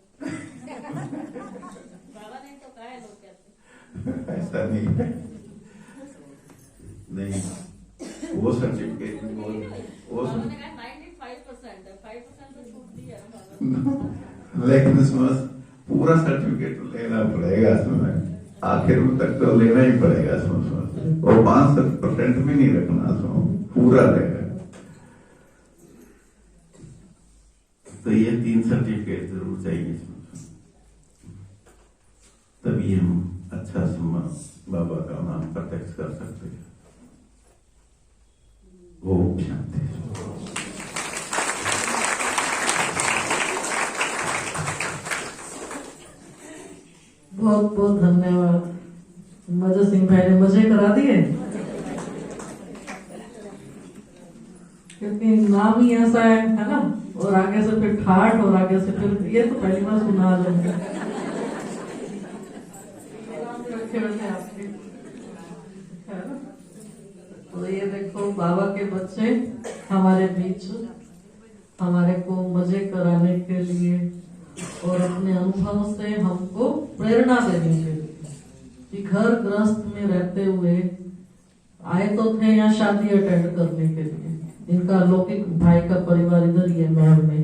बाबा ने तो कहा है, लोग कहते हैं ऐसा नहीं है, नहीं, वो सर्टिफिकेट वो बाबा ने कहा 95% है, 5% तो छूट दी है ना बाबा। लेकिन इसमें पूरा सर्टिफिकेट लेना पड़ेगा, इसमें आखिर तक तो लेना ही पड़ेगा इसमें, और 5% भी नहीं रखना, इसमें पूरा लेगा। तो ये 3 सर्टिफिकेट जरूर चाहिए इसमें, तभी हम अच्छा सम्मान बाबा का नाम प्रत्यक्ष कर सकते हैं। ओम शांति। बहुत बहुत धन्यवाद। मजे सिंह भाई ने मजे करा दिए, क्योंकि नाम ही ऐसा है ना, और आगे से फिर ठाठ, और आगे से फिर ये तो पहली बार सुना आज हमने। तो ये देखो बाबा के बच्चे हमारे बीच, हमारे को मजे कराने के लिए और अपने अनुभव से हमको प्रेरणा देने के लिए कि घर गृहस्थ में रहते हुए आए तो थे यहाँ शादी अटेंड करने के लिए। इनका लौकिक भाई का परिवार इधर ही है महल में,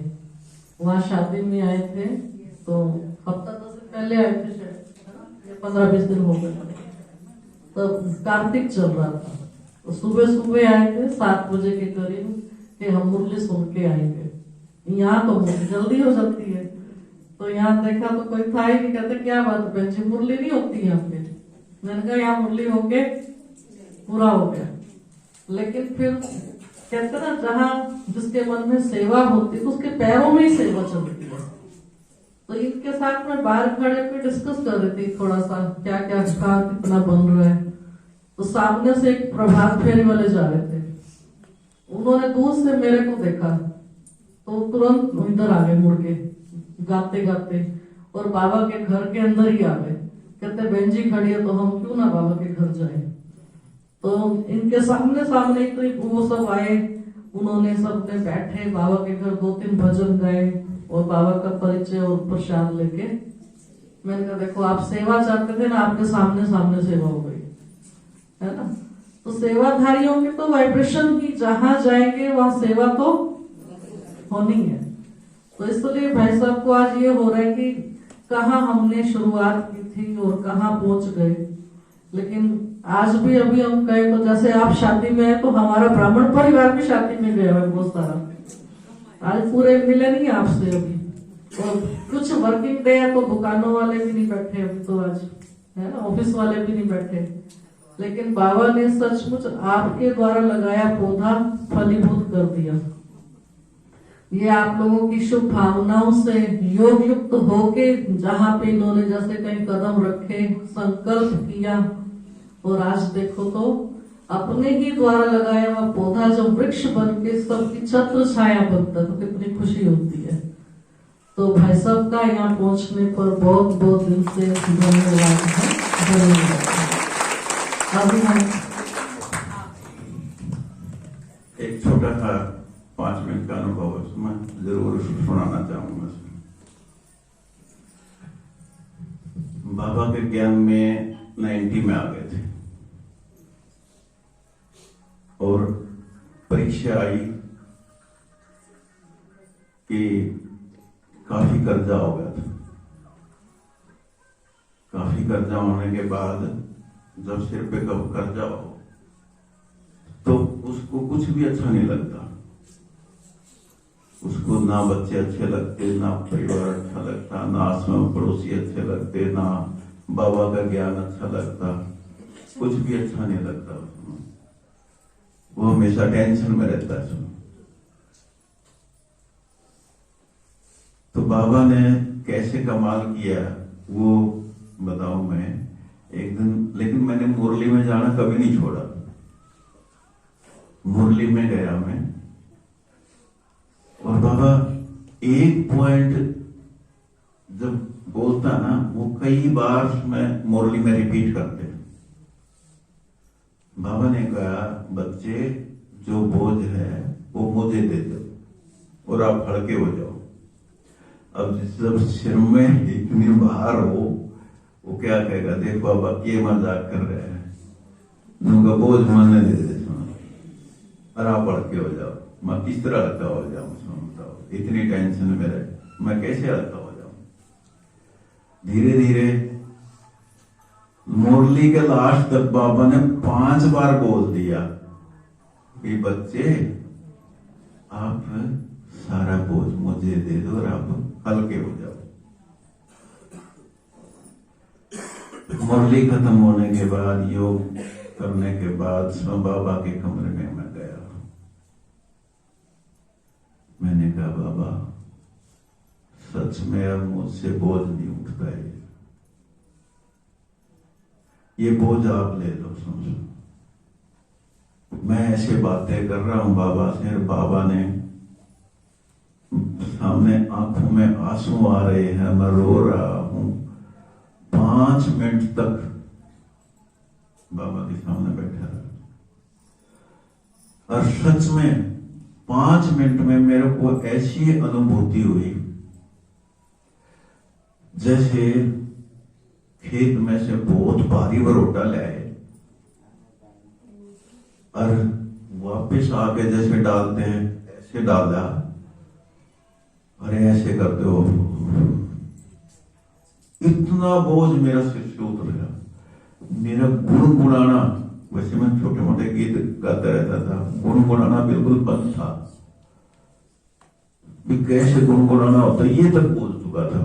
वहाँ शादी में आए थे, तो हफ्ता 10 दिन पहले आए थे शायद, 15-20 दिन हो गए। तब कार्तिक चल रहा था, तो सुबह सुबह आए थे 7 बजे के करीब कि हम मुरली सुन के आएंगे। यहाँ तो जल्दी हो जाती है, तो यहाँ देखा तो कोई था ही नहीं। कहते क्या बात बहन जी, मुरली नहीं होती यहाँ पे? मैंने कहा यहाँ मुरली होके पूरा हो गया। लेकिन फिर कहते ना, जहाँ जिसके मन में सेवा होती है तो उसके पैरों में ही सेवा चलती है। तो इनके साथ में बाहर खड़े पे डिस्कस कर रही थी थोड़ा सा, क्या क्या कहा कितना बन रहा है। तो सामने से एक प्रभात फेरी वाले जा रहे थे, उन्होंने दूर से मेरे को देखा तो तुरंत इधर आ गए मुड़ के गाते गाते, और बाबा के घर के अंदर ही आ गए। कहते बहन जी खड़ी है तो हम क्यों ना बाबा के घर जाए। तो इनके सामने सामने तो वो सब आए, उन्होंने सबने बैठे बाबा के घर 2-3 भजन गाए और बाबा का परिचय और प्रसाद लेके। मैंने कहा देखो आप सेवा चाहते थे ना, आपके सामने सामने सेवा हो गई है ना। तो सेवाधारियों के तो वाइब्रेशन की जहां जाएंगे वहां सेवा तो होनी है। तो इसलिए भाई साहब को आज ये हो रहा है कि कहाँ हमने शुरुआत की थी और कहाँ पहुंच गए। लेकिन आज भी अभी हम कहे तो जैसे आप शादी में है तो हमारा ब्राह्मण परिवार भी शादी में गया है बहुत सारा। आज पूरे मिले नहीं आपसे अभी, और कुछ वर्किंग डे है तो दुकानों वाले भी नहीं बैठे अभी तो आज, है ना, ऑफिस वाले भी नहीं बैठे। लेकिन बाबा ने सचमुच आपके द्वारा लगाया पौधा फलीभूत कर दिया। ये आप लोगों की शुभ भावनाओं से योग युक्त होके जहां पे इन्होंने जैसे कहीं कदम रखे, संकल्प किया, और आज देखो तो अपने ही द्वारा लगाया हुआ पौधा जब वृक्ष बन के सबकी छत्र छाया बनता तो कितनी खुशी होती है। तो भाई साहब का यहाँ पहुंचने पर बहुत बहुत दिल से धन्यवाद है। धन्यवाद। अभी हम एक छोटा सा 5 मिनट का अनुभव है, मैं जरूर सुनाना चाहूंगा। बाबा के ज्ञान में 90 में आ गए थे और परीक्षा आई कि काफी कर्जा हो गया था। काफी कर्जा होने के बाद जब सिर पे कब कर्जा हो तो उसको कुछ भी अच्छा नहीं लगता। उसको ना बच्चे अच्छे लगते, ना परिवार अच्छा लगता, ना आस पड़ोसी अच्छे लगते, ना बाबा का ज्ञान अच्छा लगता, कुछ भी अच्छा नहीं लगता उसमें। वो हमेशा टेंशन में रहता है उसमें। तो बाबा ने कैसे कमाल किया वो बताऊं मैं एक दिन। लेकिन मैंने मुरली में जाना कभी नहीं छोड़ा। मुरली में गया मैं, और बाबा एक पॉइंट जब बोलता ना वो कई बार मैं मुरली में रिपीट करते। बाबा ने कहा बच्चे जो बोझ है वो मुझे दे दो और आप हल्के हो जाओ। अब जब सिर में इतनी भार हो वो क्या कहेगा, देखो अब ये मजाक कर रहे हैं, उनका बोझ मानने दे दे और आप हल्के हो जाओ। मैं किस तरह हल्का हो जाऊं उसमें बताओ, इतनी टेंशन में रहे मैं कैसे हल्का हो जाऊं। धीरे धीरे मुरली के लास्ट तक बाबा ने 5 बार बोल दिया कि बच्चे आप सारा बोझ मुझे दे दो और आप हल्के हो जाओ। मुरली खत्म होने के बाद, योग करने के बाद मैं बाबा के कमरे में मैं गया। मैंने कहा बाबा सच में अब मुझसे बोझ नहीं उठता है, ये बोझ आप ले लो। समझो मैं ऐसे बातें कर रहा हूं बाबा से, और बाबा ने सामने आंखों में आंसू आ रहे हैं, मैं रो रहा हूं। 5 मिनट तक बाबा के सामने बैठा रहा, और सच में 5 मिनट में मेरे को ऐसी अनुभूति हुई जैसे खेत में से बहुत भारी बरोटा ले आए और वापस आके जैसे डालते हैं ऐसे डाला, अरे ऐसे करते हो, इतना बोझ मेरा सिर से उतर गया। मेरा गुनगुनाना, वैसे मैं छोटे मोटे गीत गाता रहता था, गुनगुनाना बिल्कुल बंद था। कि कैसे गुनगुनाना होता ये तक बोल चुका था।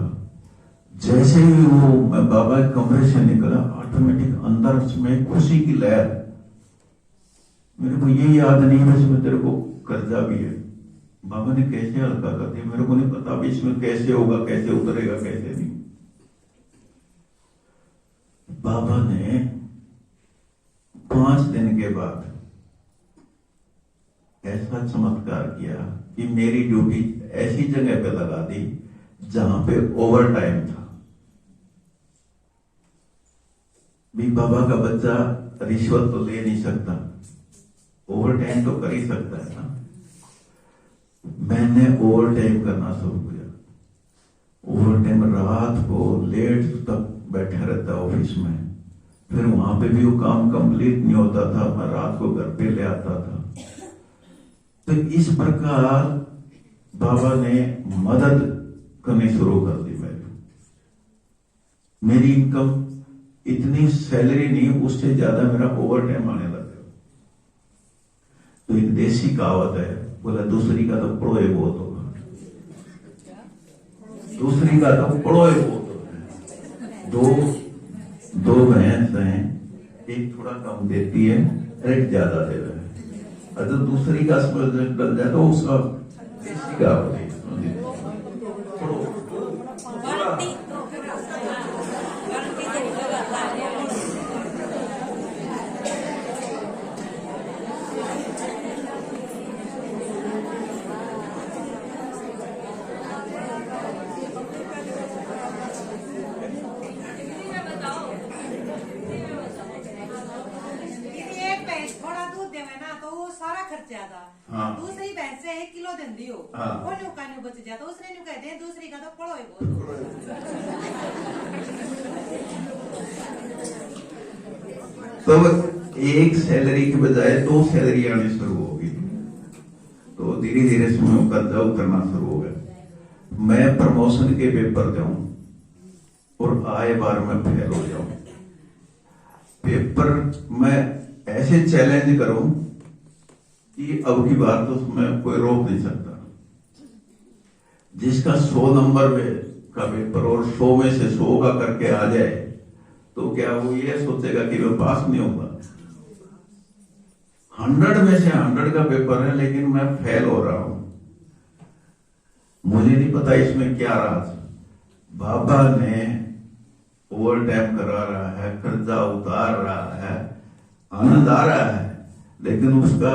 जैसे ही वो मैं बाबा के कमरे से निकला, ऑटोमेटिक अंदर में खुशी की लहर। मेरे को ये याद नहीं है इसमें तेरे को कर्जा भी है, बाबा ने कैसे हल्का कर दिया, मेरे को नहीं पता भी इसमें कैसे होगा, कैसे उतरेगा, कैसे नहीं। बाबा ने 5 दिन के बाद ऐसा चमत्कार किया कि मेरी ड्यूटी ऐसी जगह पे लगा दी जहां पे ओवर टाइम था। भी बाबा का बच्चा रिश्वत तो ले नहीं सकता, ओवर टाइम तो कर ही सकता है ना। मैंने ओवर टाइम करना शुरू किया। ओवर टाइम रात को लेट तक बैठा रहता ऑफिस में, फिर वहां पे भी वो काम कंप्लीट नहीं होता था, मैं रात को घर पे ले आता था। तो इस प्रकार बाबा ने मदद करनी शुरू कर दी। मेरी इनकम इतनी सैलरी नहीं, उससे ज्यादा मेरा ओवर टाइम आने लगा। तो एक देसी कहावत है, बोला दूसरी का तो पड़ोए बहुत होगा, दूसरी का तो पड़ोए बहुत होगा। दो भैंस हैं, एक थोड़ा कम देती है, एक ज्यादा दे रहा है। अगर दूसरी का डल जाए तो उसका देसी कहावत है। हाँ। दूसरी भैंस से 1 किलो देंदी हो, हाँ। वो न्यूका न्यू बच जाता, उसने न्यू कहते हैं दूसरी का तो पड़ो ही बहुत। तो एक सैलरी के बजाय 2 सैलरी आनी शुरू होगी, तो धीरे धीरे उसमें कर्जा उतरना शुरू हो गया। मैं प्रमोशन के पेपर दूं और आए बार में फेल हो जाऊं। पेपर मैं ऐसे चैलेंज करूं कि अब की बार तो उसमें कोई रोक नहीं सकता। जिसका 100 नंबर का पेपर और 100 में से 100 का करके आ जाए तो क्या वो ये सोचेगा कि मैं पास नहीं होगा। 100 में से 100 का पेपर है लेकिन मैं फेल हो रहा हूं। मुझे नहीं पता इसमें क्या राज। बाबा ने ओवर टाइम करा रहा है, कर्जा उतार रहा है, आनंद आ रहा है, लेकिन उसका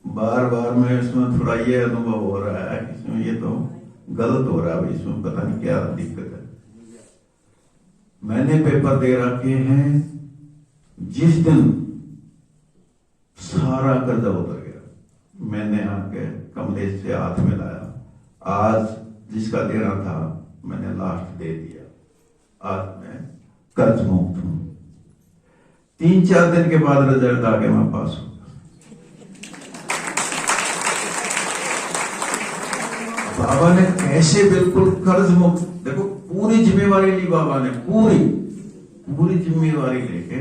बार बार में इसमें थोड़ा ये अनुभव हो रहा है कि इसमें ये तो गलत हो रहा है, इसमें पता नहीं क्या दिक्कत है। मैंने पेपर दे रखे हैं, जिस दिन सारा कर्जा उतर गया, मैंने आके कमलेश से हाथ मिलाया, आज जिसका देना था मैंने लास्ट दे दिया, आज मैं कर्ज मुक्त हूं। 3-4 दिन के बाद रिजल्ट आ गया, मैं पास हूं। बाबा ने कैसे बिल्कुल कर्ज मुक्त, देखो पूरी जिम्मेवारी ली बाबा ने, पूरी जिम्मेवारी लेके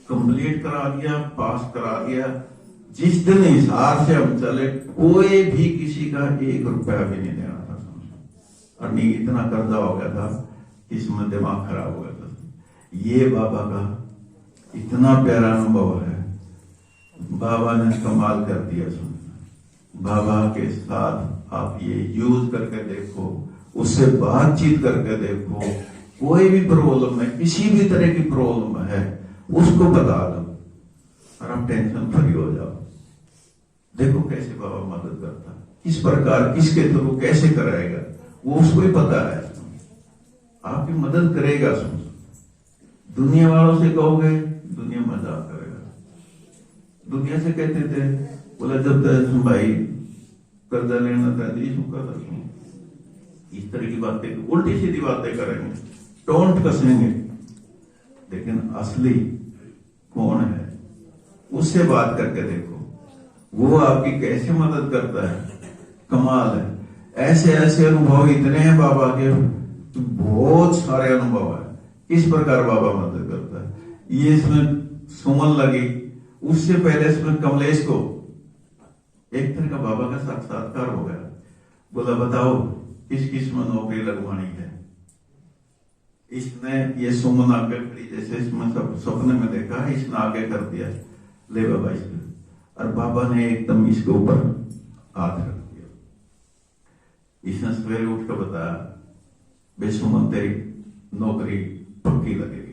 कंप्लीट करा दिया, पास करा दिया। जिस दिन हिसाब से हम चले, कोई भी किसी का 1 रुपया भी नहीं देना था समझो। और नहीं, इतना कर्जा हो गया था, इसमें दिमाग खराब हो गया था। ये बाबा का इतना प्यारा अनुभव है, बाबा ने कमाल कर दिया समझो। बाबा के साथ आप ये यूज करके देखो, उससे बातचीत करके देखो, कोई भी प्रॉब्लम है, किसी भी तरह की प्रॉब्लम है, उसको बता दो और आप टेंशन फ्री हो जाओ। देखो कैसे बाबा मदद करता है, किस प्रकार, किसके थ्रू कैसे कराएगा, वो उसको ही पता है। आपकी मदद करेगा समझो। दुनिया वालों से कहोगे, दुनिया मजाक करेगा। दुनिया से कहते थे, बोला जब तक भाई कर्जा लेना था, इस तरह की बातें, उल्टी सीधी बातें करेंगे, टोंट कसेंगे। लेकिन असली कौन है, उससे बात करके देखो, वो आपकी कैसे मदद करता है, कमाल है। ऐसे ऐसे अनुभव इतने हैं बाबा के, बहुत सारे अनुभव है, किस प्रकार बाबा मदद करता है। ये इसमें सुमन लगी, उससे पहले इसमें कमलेश को एक तरह का बाबा का साक्षात्कार हो गया। बोला बताओ किस किस में नौकरी लगवानी है। इसने ये सुमन आगे खड़ी, जैसे इसमें सब सपने में देखा है, इसने आगे कर दिया, ले बाबा इसको। और बाबा ने एकदम इसके ऊपर हाथ रख दिया। इसने सवेरे उठ कर बताया, बे सुमन तेरी नौकरी पक्की लगेगी।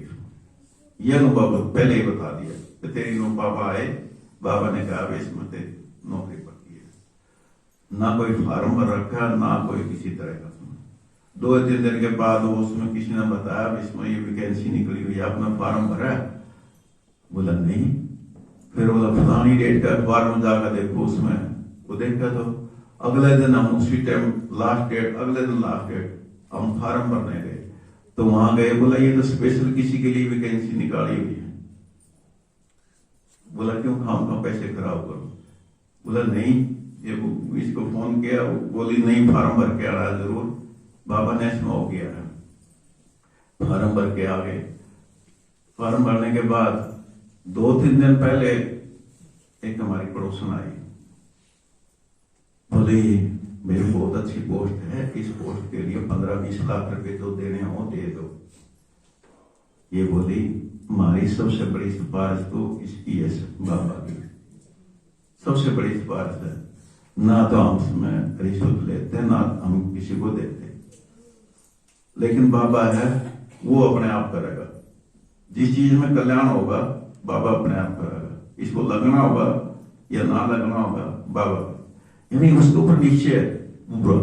ये अनुभव पहले ही बता दिया कि तेरी बाबा आए, बाबा ने कहा इसमें तेरी नौकरी पक्की है। ना कोई फार्म भर रखा, ना कोई किसी तरह का। 2-3 दिन के बाद उसमें किसी ने बताया इसमें ये वैकेंसी निकली हुई है, आपने फार्म भरा? बोला नहीं। फिर बोला फलानी डेट का अखबार में जाकर देखो, उसमें वो देखा तो अगले दिन हम उसी टाइम लास्ट डेट, अगले दिन लास्ट डेट, हम फार्म भरने गए तो वहां गए। बोला ये तो स्पेशल किसी के लिए वैकेंसी निकाली हुई है। बोला क्यों, खाम का पैसे खराब करो? बोला नहीं, ये इसको फोन किया, बोली नहीं फार्म भर के आ रहा जरूर। बाबा ने इसमें हो गया है, फार्म भर के आ गए। फार्म भरने के बाद 2-3 दिन पहले एक हमारी पड़ोसन आई, बोले मेरी बहुत अच्छी पोस्ट है, इस पोस्ट के लिए 15-20 लाख रुपए तो देने हो दे दो। ये बोली हमारी सबसे बड़ी सिफारिश तो इसकी है, बाबा की सबसे बड़ी सिफारिश है। ना तो हम उसमें रिश्वत लेते, ना हम किसी को देते, लेकिन बाबा है, वो अपने आप करेगा। जिस चीज में कल्याण होगा बाबा अपने आप करेगा। इसको लगना होगा या ना लगना होगा बाबा, यानी उसके ऊपर निश्चय है पूरा।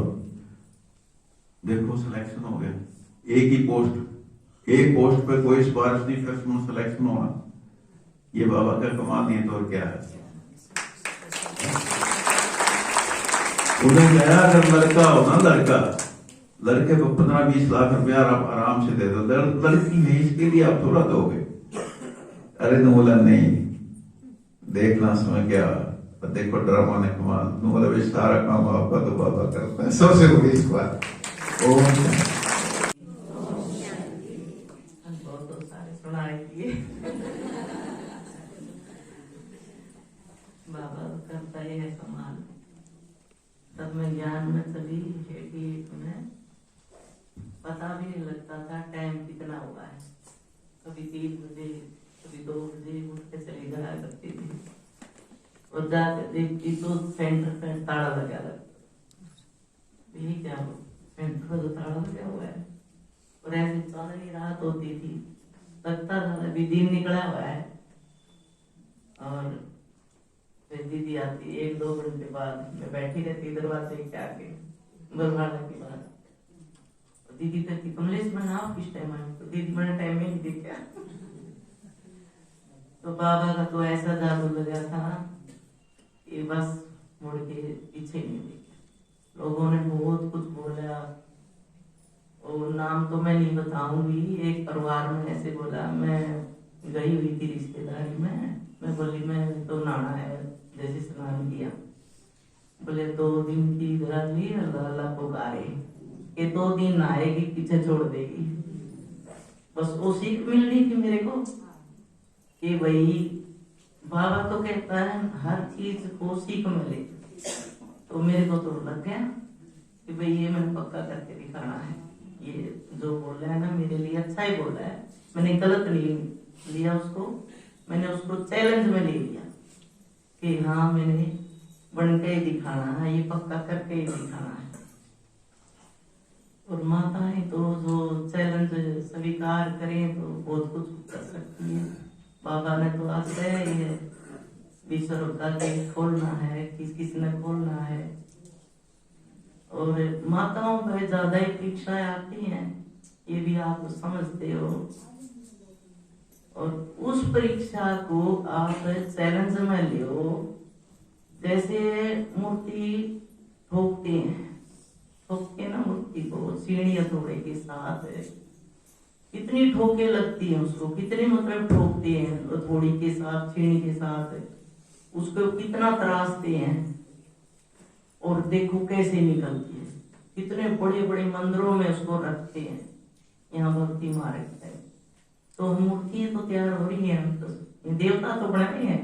देखो सिलेक्शन हो गया, एक ही पोस्ट, एक पोस्ट पे कोई सिफारिश नहीं, फिर उसमें सिलेक्शन होना, ये बाबा का कमाल नहीं है तो और क्या है। उन्हें कहा अगर लड़का हो ना, लड़के को 15-20 लाख रुपया आप आराम से दे दो, लड़की है इसके लिए आप थोड़ा दोगे। अरे तो बोला नहीं, देखना समय क्या, देखो ड्रामा ने कमाल। बोला भाई सारा काम आपका तो बाबा करता है, सबसे बड़ी इस बात। बहुत सारे सुनाई दिए। बाबा करता ही है कमाल। तब मैं ज्ञान में चली कि तुम्हें पता भी नहीं लगता था टाइम कितना हुआ है। कभी 3 बजे, कभी 2 बजे उठ के चली जाया करती थी और जाकर देखती तो सेंटर पे ताला लगा रहता। यही क्या हो, सेंटर पर तो ताला लगा हुआ है। और ऐसे सारी रात होती थी, लगता था अभी दिन निकला हुआ है। और फिर दीदी आती 1-2 घंटे बाद, मैं बैठी रहती दरवाजे के आगे बरवाला की बात। दीदी कहती कमलेश मैंने आप किस टाइम आए? तो दीदी मैंने टाइम ही नहीं देखा। तो बाबा का तो ऐसा जादू लगा था कि बस मुड़ के पीछे नहीं देखा। लोगों ने बहुत कुछ बोला, और नाम तो मैं नहीं बताऊंगी। एक परिवार में ऐसे बोला, मैं गई हुई थी रिश्तेदारी में, मैं बोली मैं तो नहाना है, जैसे स्नान किया। बोले 2 दिन की ली, अल्लाह को गारे कि 2 दिन नहाएगी पीछे छोड़ देगी। बस वो सीख मिल रही थी मेरे को कि भाई बाबा तो कहता है हर चीज को सीख मिले, तो मेरे को तो लग गया कि भाई ये मैंने पक्का करके दिखाना है। ये जो बोल रहा है ना मेरे लिए अच्छा ही बोल रहा है, मैंने गलत नहीं लिया उसको, मैंने उसको चैलेंज में ले लिया कि हाँ मैंने बन के ही दिखाना है, ये पक्का करके ही दिखाना है। और माताएं तो जो चैलेंज स्वीकार करें तो बहुत कुछ कर सकती है। बाबा ने तो आज ये विश्व का गेट खोलना है, किस ने खोलना है, और माताओं पर ज्यादा ही परीक्षाएं आती हैं, ये भी आप समझते हो। और उस परीक्षा को आप चैलेंज में लो। जैसे मूर्ति ठोकते हैं, ठोक के ना मूर्ति को सीढ़ी हथौड़े के साथ कितनी ठोके लगती है उसको, कितने मतलब ठोकते हैं हथौड़ी के साथ, सीढ़ी के साथ, उसको कितना तराशते हैं और देखो कैसे निकलती है। कितने बड़े बड़े मंदिरों में उसको रखते हैं, यहाँ भक्ति मार्ग है। तो मूर्तियां तो तैयार हो रही है, हम तो देवता तो बनाए हैं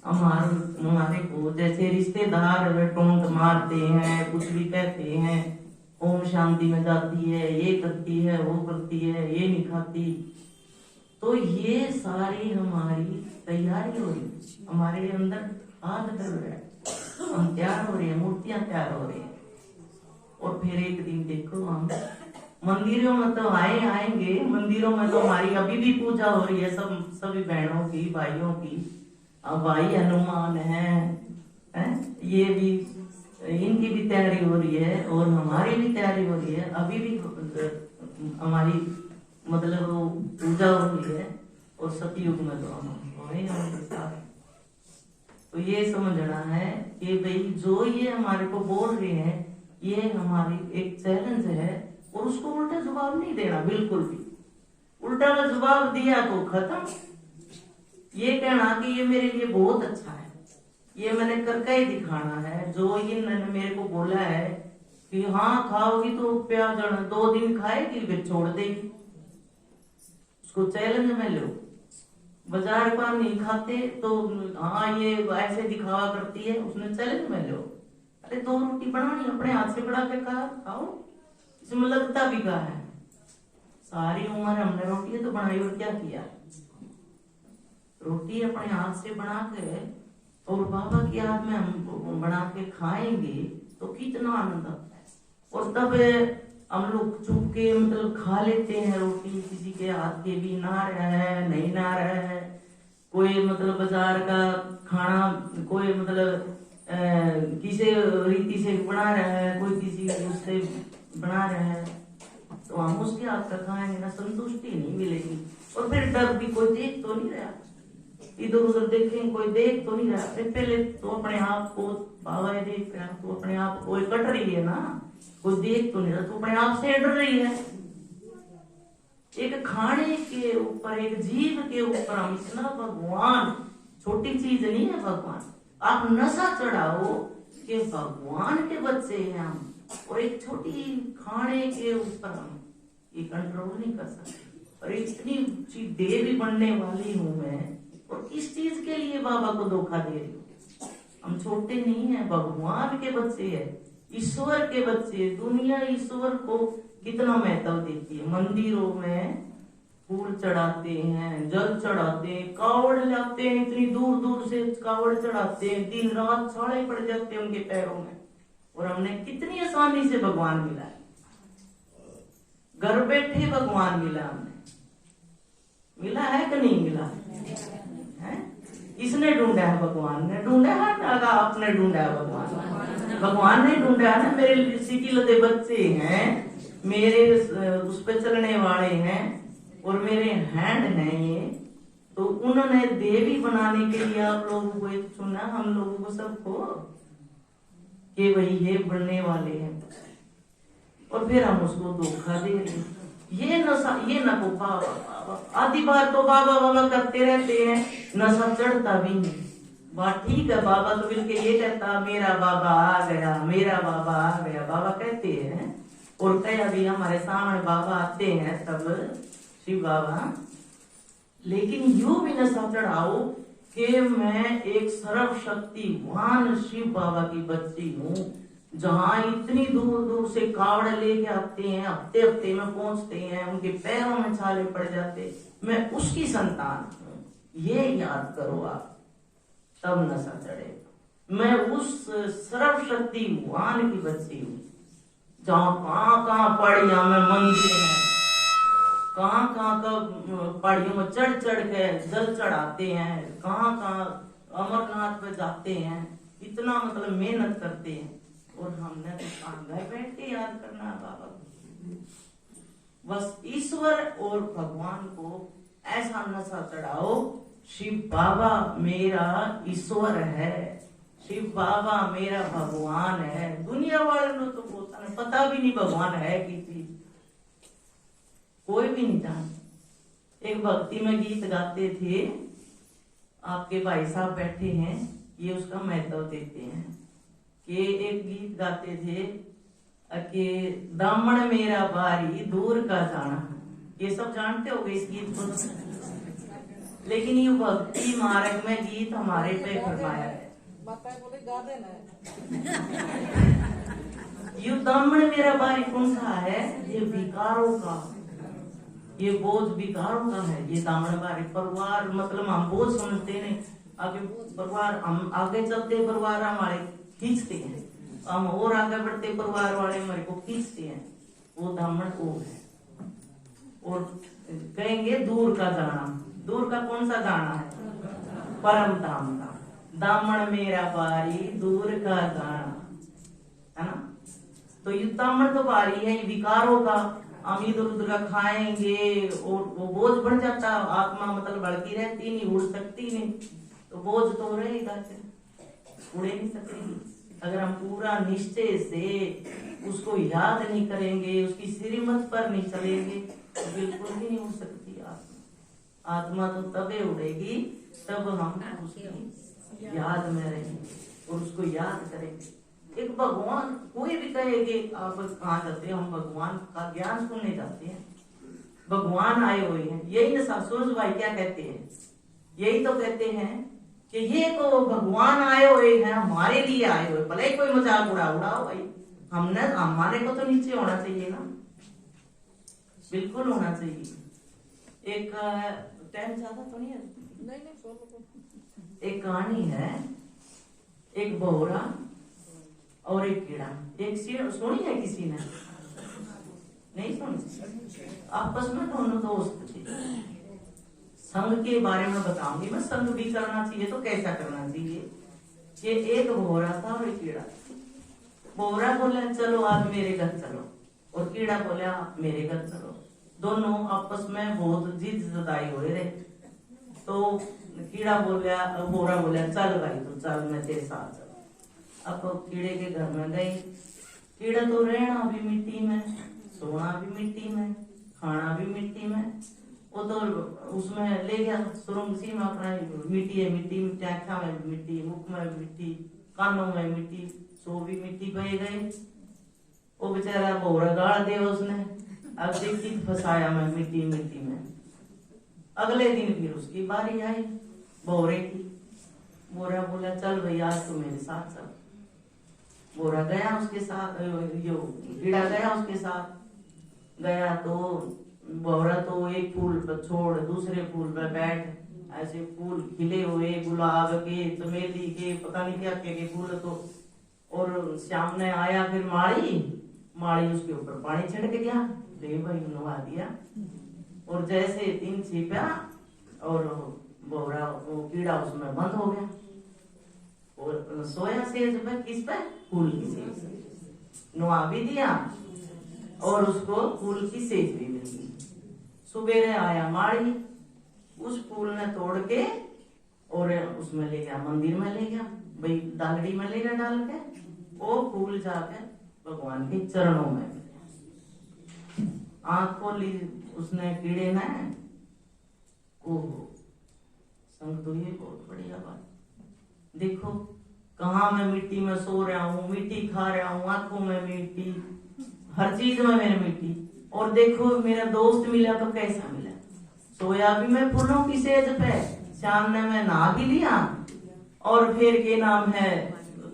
हमारे को। जैसे रिश्तेदार टोंट मारते हैं, कुछ भी कहते हैं, ओम शांति में जाती है, ये करती है, वो करती है, ये नहीं खाती, तो ये सारी हमारी तैयारी हो रही, हमारे अंदर हाथ डल रहा है, हम तैयार हो रहे हैं, मूर्तियां तैयार हो रही है। और फिर एक दिन देखो हम मंदिरों में तो आएंगे, मंदिरों में तो हमारी अभी भी पूजा हो रही है, सब सभी बहनों की, भाइयों की। अब भाई हनुमान है, ये भी इनकी भी तैयारी हो रही है और हमारी भी तैयारी हो रही है। अभी भी हमारी मतलब वो पूजा हो रही है, और सतयुग में तो हम हो रहे हैं उनके साथ। तो ये समझना है कि भाई जो ये हमारे को बोल रहे हैं, ये हमारी एक चैलेंज है, और उसको उल्टा जवाब नहीं देना बिल्कुल भी। उल्टा का जवाब दिया तो खत्म। ये कहना कि ये मेरे लिए बहुत अच्छा है, ये मैंने करके ही दिखाना है। जो इन्होंने मेरे को बोला है कि हाँ खाओगी तो प्याज 2 दिन खाएगी फिर छोड़ देगी, उसको चैलेंज में लो। बाजार का नहीं खाते तो हाँ ये ऐसे दिखावा करती है, उसने चैलेंज में लो। अरे 2 रोटी बनानी, अपने हाथ से बना के खाओ, इसमें लगता भी क्या है। सारी उम्र हमने रोटी तो बनाई और क्या किया, रोटी अपने हाथ से बना के और बाबा की याद में हम बना के खाएंगे तो कितना आनंद आता है। और तब हम लोग चुप के मतलब खा लेते हैं रोटी, किसी के हाथ के भी ना रहे नहीं ना रहे, कोई मतलब बाजार का खाना कोई मतलब किसी रीति से बना रहा है, कोई किसी उससे बना रहा है, तो हम उसके हाथ का खाएंगे ना, संतुष्टि नहीं मिलेगी। और फिर डर भी, कोई देख तो नहीं रहा, इधर उधर देखेंगे कोई देख तो नहीं रहा। पहले तो अपने आप को बाबा देख रहा, तो अपने आप को कट रही है ना, कोई देख तो नहीं रहा, तो अपने आप से डर रही है। एक खाने के ऊपर, एक जीव के ऊपर हम इतना, भगवान छोटी चीज नहीं है भगवान। आप नशा चढ़ाओ कि भगवान के बच्चे हैं हम, और एक छोटी खाने के ऊपर हम ये कंट्रोल नहीं कर सकते। और इतनी ऊंची देवी बनने वाली हूं मैं, और किस चीज के लिए बाबा को धोखा दे रही हूँ। हम छोटे नहीं है, भगवान के बच्चे हैं, ईश्वर के बच्चे। दुनिया ईश्वर को कितना महत्व देती है, मंदिरों में फूल चढ़ाते हैं, जल चढ़ाते हैं, कावड़ लाते हैं, इतनी दूर दूर से कावड़ चढ़ाते हैं, दिन रात छाले पड़ जाते हैं उनके पैरों में। और हमने कितनी आसानी से भगवान मिला है, घर बैठे भगवान मिला, हमने मिला है कि नहीं मिला है? किसने ढूंढा है? भगवान ने ढूंढा है ना, आपने ढूंढा है? भगवान ने ढूंढा है ना। मेरे सिटी लदे बच्चे हैं, मेरे उस पे चलने वाले हैं, और मेरे हैंड हैं ये, तो उन्होंने देवी बनाने के लिए आप लोगों को एक चुना, हम लोगों को सबको, कि भाई ये बनने वाले हैं, और फिर हम उसको धोखा दे रहे हैं। ये नशा, ये न को बाबा, आधी बार तो बाबा बाबा करते रहते हैं, नशा चढ़ता भी नहीं। बात ठीक है, बाबा तो मिलके ये कहता मेरा बाबा आ गया, मेरा बाबा आ गया, बाबा कहते हैं। और कई अभी हमारे सामने बाबा आते हैं सब, शिव बाबा, लेकिन यूं भी नशा चढ़ाओ कि मैं एक सर्वशक्तिवान शिव बाबा की बच्ची हूँ, जहाँ इतनी दूर दूर से कावड़ लेके आते हैं, हफ्ते हफ्ते में पहुंचते हैं, उनके पैरों में छाले पड़ जाते, मैं उसकी संतान हूँ, ये याद करो आप, तब नशा चढ़ेगा। मैं उस सर्वशक्तिवान की बच्ची हूँ, जहाँ कहाँ पहाड़ियां में मंदिर है, कहाँ का पहाड़ियों में चढ़ चढ़ के जल चढ़ाते हैं, कहाँ अमरनाथ पे जाते हैं, इतना मतलब मेहनत करते हैं, और हमने तो घर बैठ के याद करना है बाबा को। बस ईश्वर और भगवान को ऐसा नशा चढ़ाओ, शिव बाबा मेरा ईश्वर है, शिव बाबा मेरा भगवान है। दुनिया वालों को तो पता भी नहीं भगवान है कि चीज, कोई भी नहीं जानता। एक भक्ति में गीत गाते थे, आपके भाई साहब बैठे हैं, ये उसका महत्व देते हैं कि एक गीत गाते थे कि दामन मेरा बारी दूर का जाना, ये सब जानते होगे इस गीत को, लेकिन ये भक्ति मार्ग में गीत हमारे पे फरमाया है। ये दामन मेरा बारी कौन सा है? ये विकारों का, ये बोझ विकारों का है, ये दामन बारी। परिवार मतलब हम बोझ समझते नहीं, आगे परिवार हम आगे चलते, परिवार हमारे खींचते हैं, हम और आगे बढ़ते, परिवार वाले हमारे को खींचते हैं, वो दामन वो है। और कहेंगे दूर का जाना, दूर का कौन सा जाना है? परम धाम का। दामन मेरा बारी दूर का जाना, है ना? तो ये दामन तो बारी है विकारों का, हम इधर उधर का खाएंगे और वो बोझ बढ़ जाता, आत्मा मतलब बढ़ती रहती नहीं, उड़ सकती नहीं, तो बोझ तो रहेगा, उड़े नहीं सकेगी। अगर हम पूरा निश्चय से उसको याद नहीं करेंगे, उसकी श्रीमत पर नहीं चलेंगे, तो बिल्कुल भी नहीं उड़ सकती आत्मा। आत्मा तो तबे उड़ेगी तब हम उसकी याद में रहेंगे और उसको याद करेंगे। एक भगवान कोई भी कहेगे आप कहाँ जाते हैं, हम भगवान का ज्ञान सुनने जाते हैं, भगवान आए हुए हैं। यही ना सूरज भाई क्या कहते हैं, यही तो कहते हैं कि ये तो भगवान आए हुए हैं, हमारे लिए आए हुए, भले कोई मजाक उड़ाओ भाई, हमने हमारे को तो नीचे होना चाहिए ना, बिल्कुल होना चाहिए। एक टाइम ज्यादा तो नहीं है, एक कहानी है, एक भौरा और एक कीड़ा। एक सुनी है किसी ने? नहीं सुनी? आपस में दोनों दोस्त थे। संघ के बारे में बताऊंगी मैं, संघ भी करना चाहिए तो कैसा करना चाहिए। ये एक भौरा था और एक कीड़ा। भौरा बोला चलो आज मेरे घर चलो, और कीड़ा बोला आप मेरे घर चलो। दोनों आपस में बहुत जिद जताई हुए रहे। तो कीड़ा बोला, भौरा बोला चल भाई तो चल मैं तेरे साथ चल। अब कीड़े के घर में गई। कीड़ा तो रहना भी मिट्टी में, सोना भी मिट्टी में, खाना भी मिट्टी में। वो तो उसमें ले गया सुरंग सी में अपना, मिट्टी है मिट्टी, मिट्टी आँखा में भी मिट्टी, मुख में भी मिट्टी, कानों में मिट्टी, सो भी मिट्टी बह गई। वो बेचारा भौरा गाड़ दिया उसने, अब देखी फंसाया मैं मिट्टी मिट्टी में। अगले दिन फिर उसकी बारी आई भौरे की। भौरा बोला चल भाई आज तो मेरे साथ चल। भौरा गया उसके साथ, जो कीड़ा गया उसके साथ। गया तो भौरा तो एक फूल पर छोड़ दूसरे फूल पर बैठ, ऐसे फूल खिले हुए गुलाब के, चमेली के, पता नहीं क्या के फूल। तो और सामने आया फिर माड़ी उसके ऊपर पानी छिड़क गया, ले भाई नहा दिया। और जैसे दिन छिपा और भौरा वो कीड़ा उसमें बंद हो गया और सोया सेज पे, किस पे? फूल की सेज। नुआ भी दिया और उसको फूल की सेज भी मिल गई। सुबेरे आया माड़ी, उस फूल ने तोड़ के और उसमें ले गया, मंदिर में ले गया, भाई डालड़ी में ले गया डाल के। वो फूल जाके भगवान के चरणों में आंख खोली उसने कीड़े ने। ओहो संग तो ये बहुत बढ़िया बात, देखो कहाँ मैं मिट्टी में सो रहा हूँ, मिट्टी खा रहा हूँ, आंखों में मिट्टी, हर चीज में मेरी मिट्टी। और देखो मेरा दोस्त मिला तो कैसा मिला, सोया भी मैं फूलों की सेज पे, शाम ने मैं नहा भी लिया और फिर के नाम है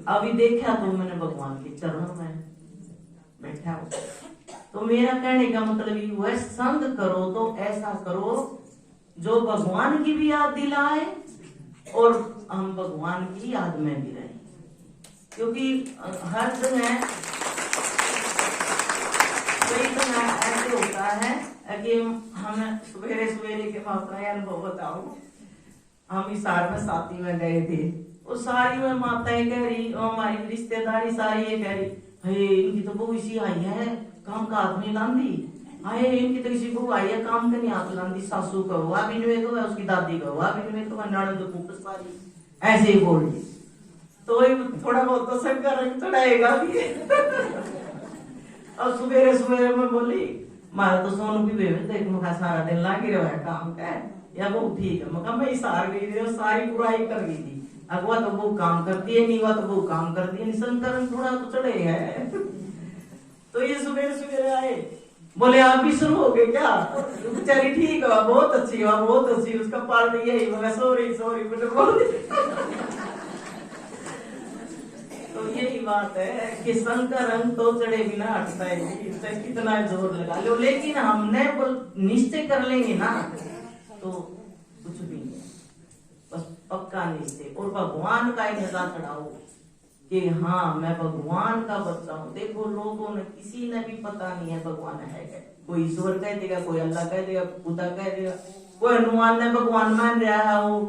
अभी देखा तो मैंने भगवान के चरणों में बैठा हूँ। तो मेरा कहने का मतलब ये हुआ, संग करो तो ऐसा करो जो भगवान की भी याद दिलाए और हम भगवान की याद में भी रहे, क्योंकि हर जगह कई जगह ऐसे होता है कि हम सवेरे सवेरे के अपना अनुभव बताऊं, हम हिसार में साथी में गए थे, वो सारी में माताएं कह रही, हमारी रिश्तेदारी सारी ये कह रही, हे इनकी तो बहू इसी आई है, काम का हाथ नहीं लांदी, हाय इनकी तो किसी बहू आई है, काम का नहीं हाथ लांदी, सासू का हुआ भी नहीं हुआ, उसकी दादी का हुआ भी नहीं हुआ, ननद फूक सारी ऐसे ही बोल रही। तो थोड़ा बहुत तो सबका रंग चढ़ाएगा भी। और सवेरे सवेरे में बोली, मारा तो सोनू की बेबे देख मुखा सारा दिन लागी रहा है काम का है, या वो ठीक है, मगर मैं इशार गई थी और सारी बुराई कर गई थी, अगवा तो वो काम करती है, नीवा तो वो काम करती है, निसंकरण थोड़ा तो चढ़े है। तो ये सवेरे सवेरे आए, बोले आप भी शुरू हो गए क्या? बेचारी ठीक है, बहुत अच्छी हुआ, बहुत अच्छी, उसका पार्ट यही, मगर सॉरी सॉरी बेटे बोल। तो यही बात है कि संग का रंग तो चढ़े बिना हटता है, इससे कितना जोर लगा लो, लेकिन हमने निश्चय कर लेंगे ना तो कुछ भी नहीं, बस पक्का निश्चय। और भगवान का एक नजर चढ़ाओ कि हाँ मैं भगवान का बच्चा हूँ। देखो लोगों ने किसी ने भी पता नहीं है भगवान है क्या, कोई ईश्वर कह देगा, कोई अल्लाह कह देगा, खुदा कह देगा, कोई हनुमान ने भगवान मान रहा है, वो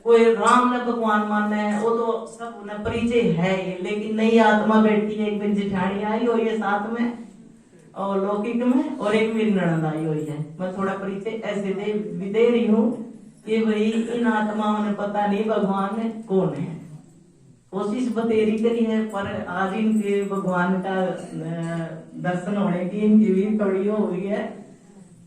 कोई राम ने भगवान मानना है, वो तो सब उन्हें परिचय है ये, लेकिन नई आत्मा बैठी है, एक दिन जेठानी आई हुई है साथ में और लौकिक में, और एक मेरी ननद आई हुई है। मैं थोड़ा परिचय ऐसे दे रही हूँ कि भाई इन आत्माओं ने पता नहीं भगवान कौन है, कोशिश बतेरी करी है, पर आज इनके भगवान का दर्शन होने की इनकी भी थोड़ी हो हुई है।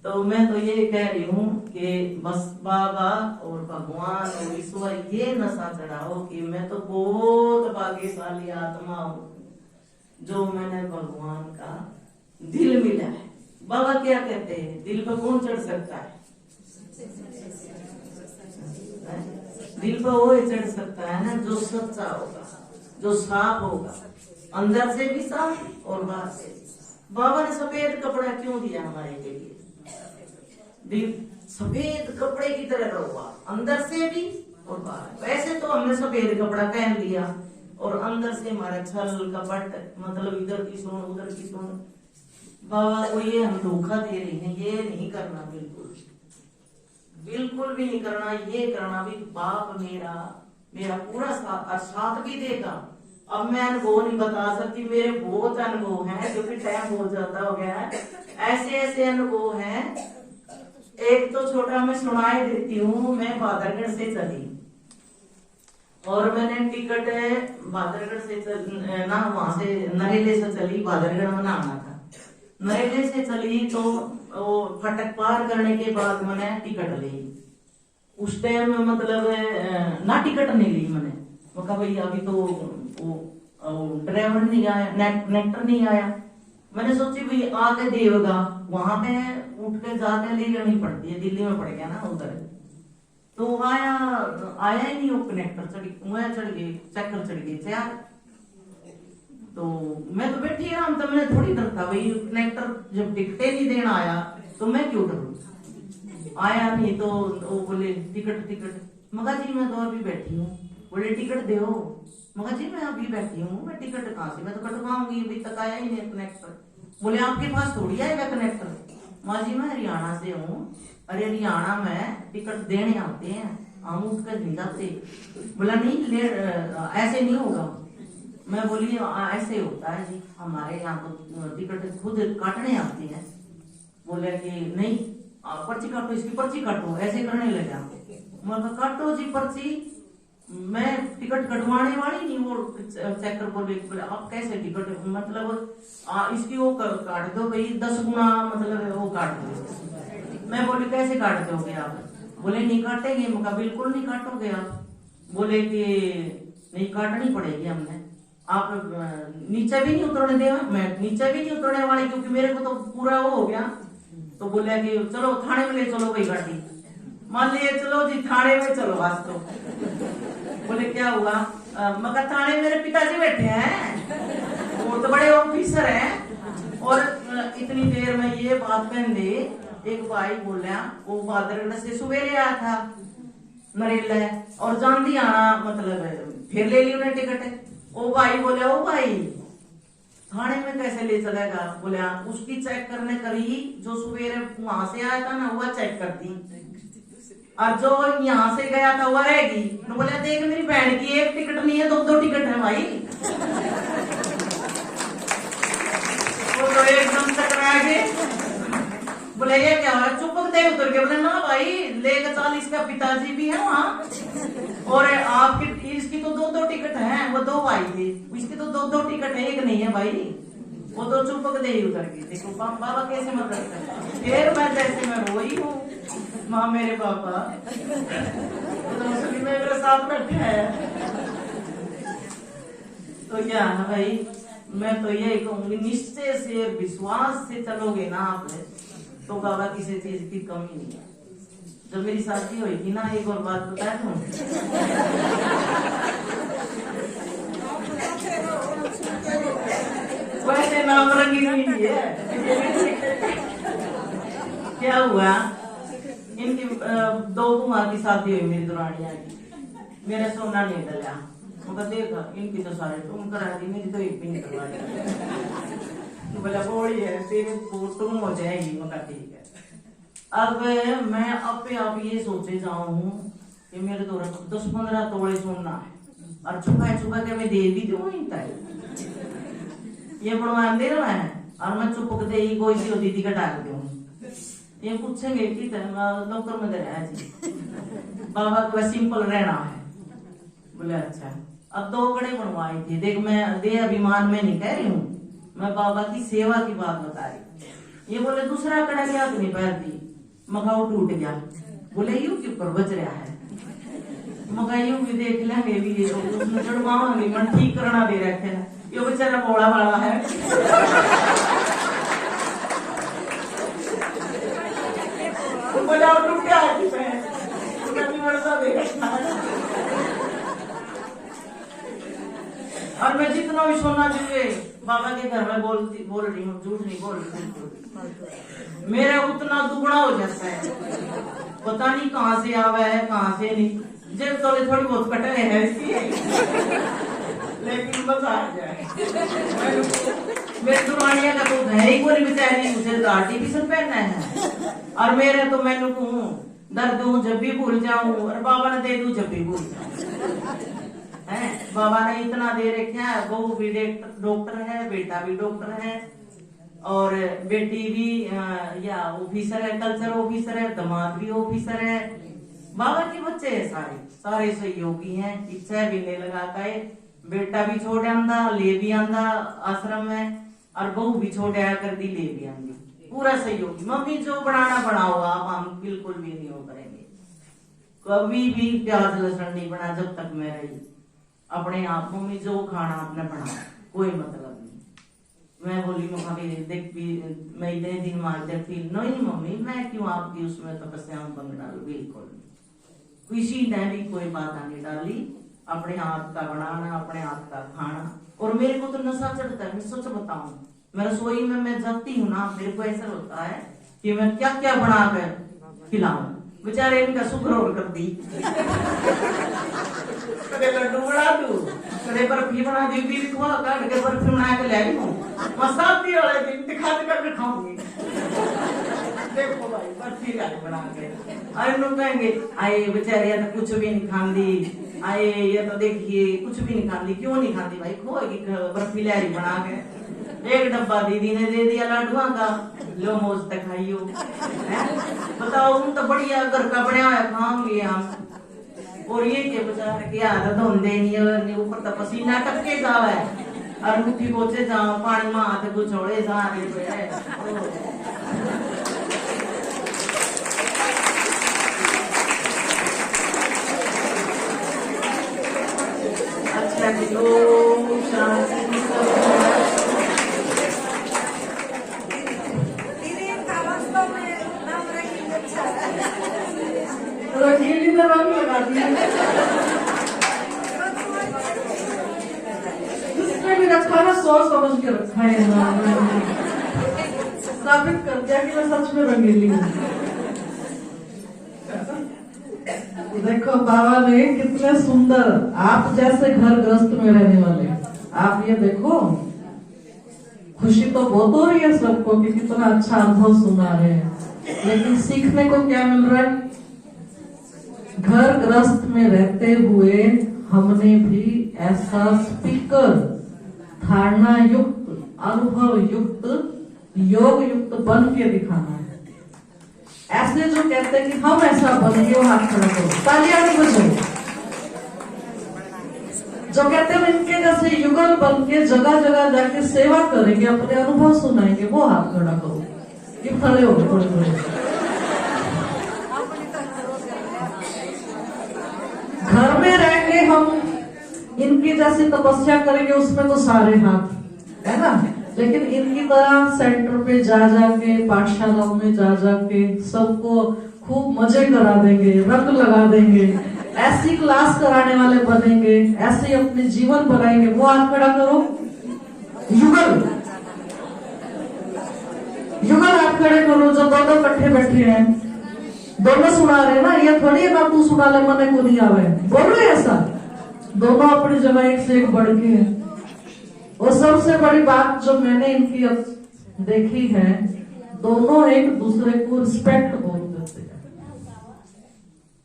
तो मैं तो ये कह रही हूँ कि बस बाबा और भगवान और ईश्वर ये नशा चढ़ाओ कि मैं तो बहुत भाग्यशाली आत्मा हूँ जो मैंने भगवान का दिल मिला है। बाबा क्या कहते हैं, दिल पर कौन चढ़ सकता है? दिल पर वो चढ़ सकता है ना जो सच्चा होगा, जो साफ होगा, अंदर से भी साफ और बाहर से भी। बाबा ने सफेद कपड़ा क्यों दिया हमारे के लिए? दिल सफेद कपड़े की तरह रहुआ, अंदर से भी और बाहर। वैसे तो हमने सफेद कपड़ा पहन लिया और अंदर से हमारा छल कपट, मतलब इधर की सुन उधर की सुन। बाबा को ये हम धोखा दे रहे हैं, ये नहीं करना, बिल्कुल बिल्कुल भी नहीं करना। ये करना भी बाप मेरा पूरा साथ भी देगा। अब मैं अनुभव नहीं बता सकती, मेरे बहुत अनुभव हैं, क्योंकि टाइम बहुत ज्यादा हो गया है। ऐसे ऐसे अनुभव हैं, एक तो छोटा मैं सुनाई देती हूँ। मैं बादरगढ़ से चली और मैंने टिकट बादरगढ़ से ना वहां से नरेले से चली, बादरगढ़ में आना था। नरेले से चली तो वो फटक पार करने के बाद मैंने टिकट ली। उस टाइम मतलब ना टिकट नहीं ली मैंने, वो कहा भाई अभी तो वो ड्राइवर नहीं आया, नेक्टर नहीं आया। मैंने सोची भाई आके देवगा, वहां पे उठ के जाके ले जानी पड़ती है, दिल्ली में पड़ गया ना उधर। तो आया ही नहीं वो कनेक्टर, चढ़ गई चक्कर चढ़ गई यार। तो मैं तो बैठी आराम, तो मैंने थोड़ी डर था भाई, कनेक्टर जब टिकटे नहीं देना आया तो मैं क्यों डरूं। आया नहीं तो वो बोले टिकट, मगा जी मैं तो अभी बैठी हूँ। बोले टिकट दे, मगा जी मैं अभी बैठी हूँ, मैं टिकट कहाँ से, मैं तो कटवाऊंगी, अभी तक आया ही नहीं कनेक्टर। बोले आपके पास थोड़ी आएगा कनेक्टर। माँ जी मैं हरियाणा से हूँ, अरे हरियाणा में टिकट देने आते हैं, हम उठ कर नहीं जाते। बोला नहीं ऐसे नहीं होगा। मैं बोली ऐसे होता है जी, हमारे यहाँ तो टिकट खुद काटने आते हैं। बोले कि नहीं पर्ची काटो, इसकी पर्ची काटो, ऐसे करने लगे। मैं कहा काटो जी पर्ची, मैं टिकट कटवाने वाली नहीं। वो चेकर बोले आप कैसे टिकट, मतलब इसकी वो काट दो भाई 10 गुना, मतलब वो काट दो। मैं बोली कैसे काट दोगे आप? बोले नहीं काटेंगे। मैं कहा बिल्कुल नहीं काटोगे आप। बोले कि नहीं काटनी पड़ेगी हमने, आप नीचे भी नहीं उतरने देगा। मैं नीचे भी नहीं उतरने वाली, क्योंकि मेरे को तो पूरा वो हो गया। तो बोले कि चलो थाने में ले चलो भाई गाड़ी। मान लिए चलो जी थाने में चलो वास्तव। बोले क्या हुआ? मगर थाने मेरे पिताजी बैठे हैं, वो तो बड़े ऑफिसर हैं। और इतनी देर में ये बात कहने दे, एक भाई बोला वो बादरगढ़ से सवेरे आया था नरेला, और जान आना मतलब फिर ले ली उन्हें टिकट। ओ भाई बोले ओ भाई थाने में कैसे ले चलेगा? बोला उसकी चेक करने करी, जो सवेरे वहां से आया था ना वह चेक करती, और जो यहाँ से गया था वह रहेगी। बोला देख मेरी बहन की एक टिकट नहीं है, 2 टिकट है भाई। वो तो एकदम टकरा गए। बोले ये क्या हुआ? चुपक दे उतर के। बोले ना भाई लेकर 40 का पिताजी भी है वहाँ, और आपकी इसकी तो 2 टिकट है। वो 2 भाई थे, इसकी तो 2 टिकट है, एक नहीं है भाई। वो तो चुपक दे ही उतर गई। देखो बाबा कैसे मदद करते। फिर मैं जैसे मैं रोई हूँ, माँ मेरे पापा तो मेरे साथ बैठे हैं। तो क्या है भाई, मैं तो यही कहूंगी निश्चय से विश्वास से चलोगे ना आप, तो बाबा किसी चीज की कमी नहीं है। जब मेरी शादी हुई थी ना, एक और बात बताया तुम, वैसे नाम रंगी नहीं है। क्या हुआ, इनकी 2 कुमार की शादी हुई मेरी दुरानिया की। मेरा सोना नहीं डला, मगर देखा इनकी तो सारे तुम करा दी, मेरी तो एक भी नहीं करवाई। तो बोला बोली है तेरे तुम हो जाएगी, मगर ठीक है। अब मैं अपने आप ये सोचे जाऊं कि मेरे तो 10-15 तोड़े सोना है, और छुपा के मैं दे भी दूं ये बनवा दे रहा है, और मैं चुपक दे ही कोई सी दीदी का डाल दूं। ये पूछेंगे कि नौकर में दे रहा है जी, बाबा को सिंपल रहना है। बोले अच्छा। अब 2 कड़े बनवाई थी। देख मैं दे अभिमान में नहीं कह रही हूँ, मैं बाबा की सेवा की बात बता रही। ये बोले दूसरा कड़ा क्या अपनी पैर दी, मकाऊ टूट गया। बोले यू के ऊपर बच रहा है, मकाइयों भी देख लेंगे भी, उसमें चढ़वाओगे मन ठीक करना दे रखे है। ये बेचारा बोला वाला है। टूट गया और मैं जितना भी सोना चाहिए बाबा के घर में बोल रही हूँ, झूठ नहीं बोल रही, मेरा उतना दुगना हो जाता है। पता नहीं कहाँ से आवा है कहाँ से नहीं, जब थोड़ी बहुत कटे है लेकिन बस आ जाए। मेरे दुरानिया का तो है ही कोई बेचारी, मुझे तो आर्टिफिशियल पहनना है, और मेरे तो मैंने कहूँ दर्द हूँ जब भी भूल जाऊं, और बाबा ने दे दूं जब भी भूल जाऊं। है बाबा ने इतना दे रखा है, बहू भी डॉक्टर है, बेटा भी डॉक्टर है, और बेटी भी या ऑफिसर है, कल्चर ऑफिसर है, दामाद भी ऑफिसर है। बाबा के बच्चे है सारे सहयोगी हैं, इच्छा भी नहीं लगाता है। बेटा भी छोड़ आंदा ले भी आंदा आश्रम में, और बहू भी छोड़ आया कर दी ले भी आंदी, पूरा सहयोगी। मम्मी जो बनाना बनाओ आप, हम बिल्कुल भी नहीं हो करेंगे, कभी भी प्याज लहसुन नहीं बना जब तक मैं रही। अपने आप मम्मी जो खाना आपने बनाओ, कोई मतलब नहीं। मैं बोली मम्मी देख भी मैं इतने दिन मार देखती नहीं मम्मी, मैं क्यों आपकी उसमें तपस्या में बंद डालू, बिल्कुल किसी ने भी कोई बात नहीं डाली। अपने हाथ का बनाना, अपने हाथ का खाना। और मेरे को तो नशा चढ़ता है, मैं सच बताऊं, मैं रसोई में मैं जाती हूँ ना, मेरे को ऐसा होता है कि मैं क्या क्या बना कर खिलाऊं। बेचारे इनका शुक्र और कर दी, कदे लड्डू बना दू, कदे बर्फी बना दी, भी खवा काट के बर्फी बना के ले आई हूँ, मसाती वाले दिन दिखा कर खाऊंगी। देखो भाई बर्फी बना के, अरे लोग कहेंगे आए बेचारे तो कुछ भी नहीं खाती, आए ये तो देखिए कुछ भी नहीं खाती। क्यों नहीं खाती भाई, खोएगी बर्फी ले आई बना के। एक डब्बा दीदी ने दे दिया लड्डुआ का, लो मौज तक खाइयो। बताओ उन तो बढ़िया घर का बढ़िया है, खाऊंगी हम। और ये के बेचारे की आदत धोंदे नहीं, ऊपर तो पसीना टपके जावे, और मुट्ठी पोचे जाओ पानी में हाथ को छोड़े जा रहे। अच्छा जी, ओम शांति। रंगीली ने रंग लगा दिया, जिसने भी रखा ना सोच समझ के रखा है ना, साबित कर दिया कि मैं सच में रंगीली हूँ। देखो बाबा ने कितने सुंदर, आप जैसे घर ग्रस्त में रहने वाले, आप ये देखो, खुशी तो बहुत हो रही है सबको कि कितना अच्छा अनुभव सुना रहे हैं, लेकिन सीखने को क्या मिल रहा है? घर ग्रस्त में रहते हुए हमने भी ऐसा स्पीकर, धारणा युक्त, अनुभव युक्त, योग युक्त बन के दिखाना है। ऐसे जो कहते हैं कि हम ऐसा बन गए, हाथ खड़ा करो, तालियां नहीं बजाओ। जो कहते हैं इनके जैसे युगल बन के जगह जगह जाके सेवा करेंगे, अपने अनुभव सुनाएंगे, वो हाथ खड़ा करो। ये खड़े हो थोड़े थोड़े। घर में रहेंगे हम, इनकी जैसी तपस्या करेंगे, उसमें तो सारे हाथ है ना, लेकिन इनकी तरह सेंटर पे जा जाके, पाठशालाओं में जा जाके सबको खूब मजे करा देंगे, रंग लगा देंगे, ऐसी क्लास कराने वाले बनेंगे, ऐसे अपने जीवन बनाएंगे, वो हाथ खड़ा करो। युगल युगल हाथ खड़े करो जो दोनों इकट्ठे बैठे हैं, दोनों सुना रहे ना, ये थोड़ी है ना तू सुना ले मने को नहीं आवे, बोल रहे ऐसा, दोनों अपनी जगह एक से एक बढ़ के है। और सबसे बड़ी बात जो मैंने इनकी देखी है, दोनों एक दूसरे को रिस्पेक्ट बहुत करते हैं,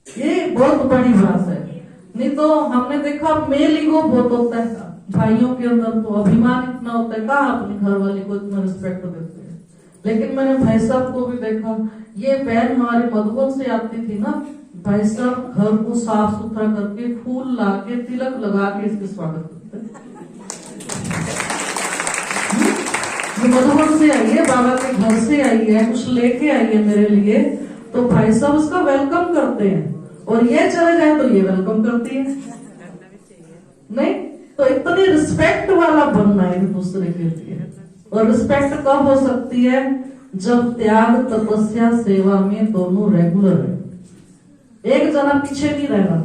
ये बहुत बड़ी बात है। नहीं तो हमने देखा मेल ईगो बहुत होता है भाइयों के अंदर, तो अभिमान इतना होता है, कहाँ अपनी घर वाली को इतना रिस्पेक्ट देते हैं। लेकिन मैंने भाई साहब को भी देखा, ये बहन हमारी मधुबन से आती थी ना, भाई साहब घर को साफ सुथरा करके, फूल ला के, तिलक लगा के इसके स्वागत करते। मधुबन से आई है, बाबा के घर से आई है, कुछ लेके आई है मेरे लिए, तो भाई साहब उसका वेलकम करते हैं, और ये चले जाए तो ये वेलकम करती है। नहीं तो इतनी रिस्पेक्ट वाला बनना है एक दूसरे के लिए। और रिस्पेक्ट कब हो सकती है? जब त्याग, तपस्या, सेवा में दोनों रेगुलर है। एक जना पीछे नहीं रहना,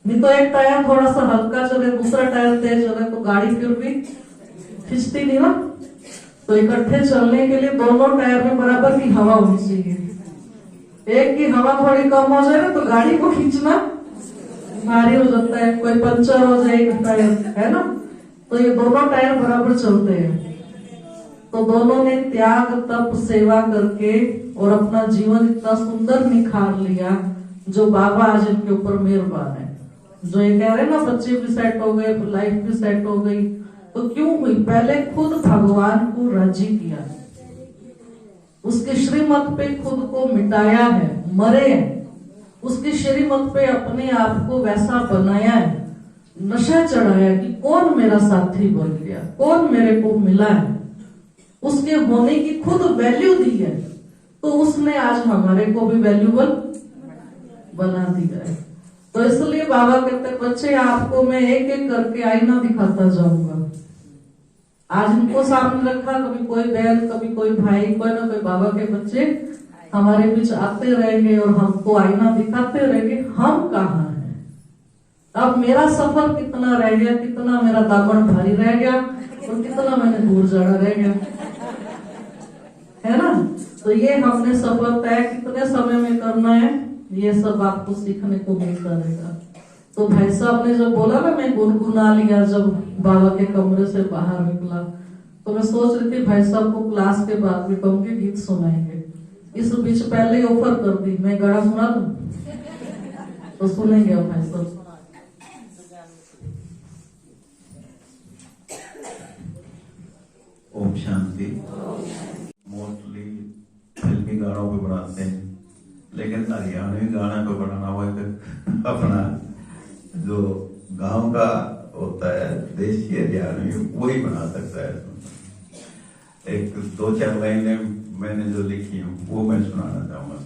नहीं तो एक टायर थोड़ा सा हल्का चले, दूसरा टायर तेज चले तो गाड़ी फिर भी खिंचती नहीं ना। तो इकट्ठे चलने के लिए दोनों टायर में बराबर की हवा होनी चाहिए। एक की हवा थोड़ी कम हो जाए ना तो गाड़ी को खींचना भारी हो जाता है, कोई पंचर हो जाए टायर, है ना। तो ये दोनों टायर बराबर चलते हैं। तो दोनों ने त्याग, तप, सेवा करके और अपना जीवन इतना सुंदर निखार लिया, जो बाबा आज इनके ऊपर मेहरबान है। जो ये कह रहे हैं ना, बच्चे भी सेट हो गए, लाइफ भी सेट हो गई, तो क्यों हुई? पहले खुद भगवान को राजी किया, उसके श्रीमत पे खुद को मिटाया है, मरे हैं, उसकी श्रीमत पे अपने आप को वैसा बनाया है, नशा चढ़ाया कि कौन मेरा साथी बन गया, कौन मेरे को मिला है, उसके होने की खुद वैल्यू दी है। तो उसने आज हमारे को भी वैल्यूबल बना दिया है। तो इसलिए बाबा कहते बच्चे आपको मैं एक एक करके आईना दिखाता जाऊंगा। आज इनको सामने रखा, कभी कोई बहन, कभी कोई भाई, कोई ना कोई बाबा के बच्चे हमारे बीच आते रहेंगे और हमको आईना दिखाते रहेंगे हम कहाँ हैं। अब मेरा सफर कितना रह गया, कितना मेरा दामन भारी रह गया और कितना मैंने दूर जाना रह गया, है ना। तो ये हमने सफर तय कितने समय में करना है, ये सब आपको सीखने को मिलता रहेगा। तो भाई साहब ने जब बोला ना, मैं गुनगुना लिया जब बाबा के कमरे से बाहर निकला, तो मैं सोच रही थी भाई साहब को क्लास के बाद भी कहूंगी गीत सुनाएंगे। इस बीच पहले ही ऑफर कर दी, मैं गाना सुना दूं तो सुनेंगे भाई साहब। ओम शांति। मोस्टली फिल्मी गानों पे बनाते हैं, लेकिन हरियाणवी गाना को बनाना हुआ अपना जो गांव का होता है, देसी हरियाणवी, वही बना सकता है। एक 2-4 लाइनें मैंने जो लिखी हूँ वो मैं सुनाना चाहूंगा।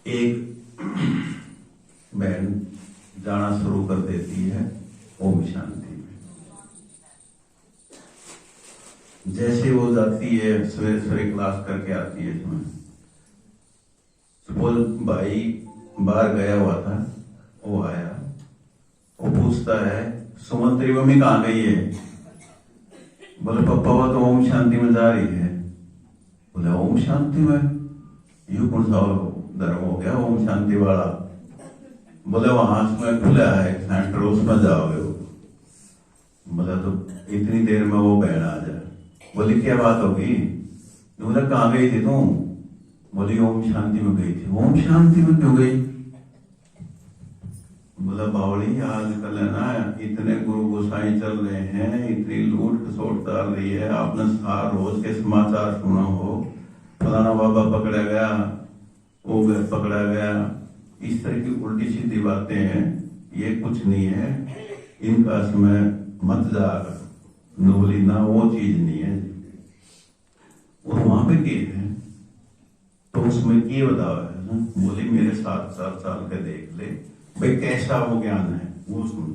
एक बहन जाना शुरू कर देती है ओम शांति में। जैसे वो जाती है, सवेरे सवेरे क्लास करके आती है इसमें, बोल भाई बाहर गया हुआ था, वो आया, वो पूछता है सुमन तेरी मम्मी कहाँ गई है? बोले पापा वो तो ओम शांति में जा रही है। बोले ओम शांति में? यू कौन सा धर्म हो गया ओम शांति वाला? बोले वहां में खुला है सेंटर, उसमें जाओगे। बोला तो इतनी देर में वो बहन आ जाए। बोली क्या बात होगी? बोला कहाँ गई थी तुम? बोली ओम शांति में गई थी। ओम शांति में क्यों गई? बोला बावली आजकल है ना इतने गुरु गोसाई चल रहे हैं, इतनी लूट खसोट डाल रही है, आपने रोज के समाचार सुना हो, फलाना बाबा पकड़ा गया, वो पकड़ा गया, इस तरह की उल्टी सीधी बातें हैं, ये कुछ नहीं है, इनका समय मत जा। बोली ना वो चीज नहीं है। और वहां पे के है तो उसमें ये बतावा है ना। बोली मेरे 7 साल के देख ले भाई कैसा वो ज्ञान है, वो सुन।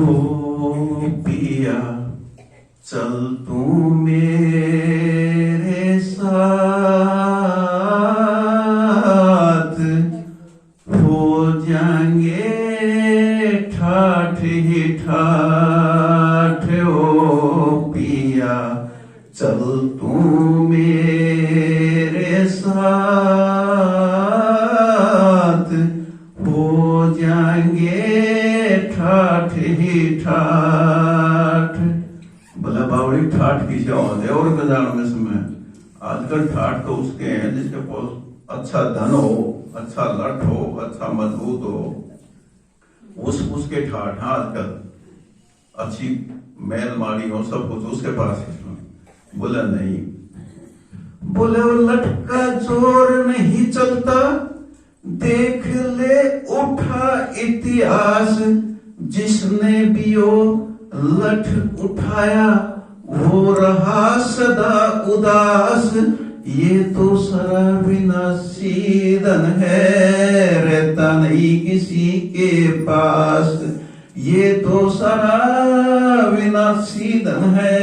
ओ पिया चल तू मेरे साथ, हो जाएंगे ठाठ ही ठाठ। ओ पिया चल तू मेरे साथ, हो जाएंगे ठाठ ही ठाठ। बोला बावड़ी ठाठ किसे होते और गजानों में समय आजकल ठाठ तो उसके हैं जिसके पास अच्छा धन हो, अच्छा लट हो, अच्छा मजबूत हो, उसके ठाठ। हाँ आजकल अच्छी मैल माड़ी हो, सब कुछ उसके पास है। बोला नहीं। बोले वो लटका जोर नहीं चलता, देख ले उठा इतिहास, जिसने भी वो लठ उठाया वो रहा सदा उदास। ये तो सारा विनाशी धन है, रहता नहीं किसी के पास। ये तो सारा विनाशी धन है,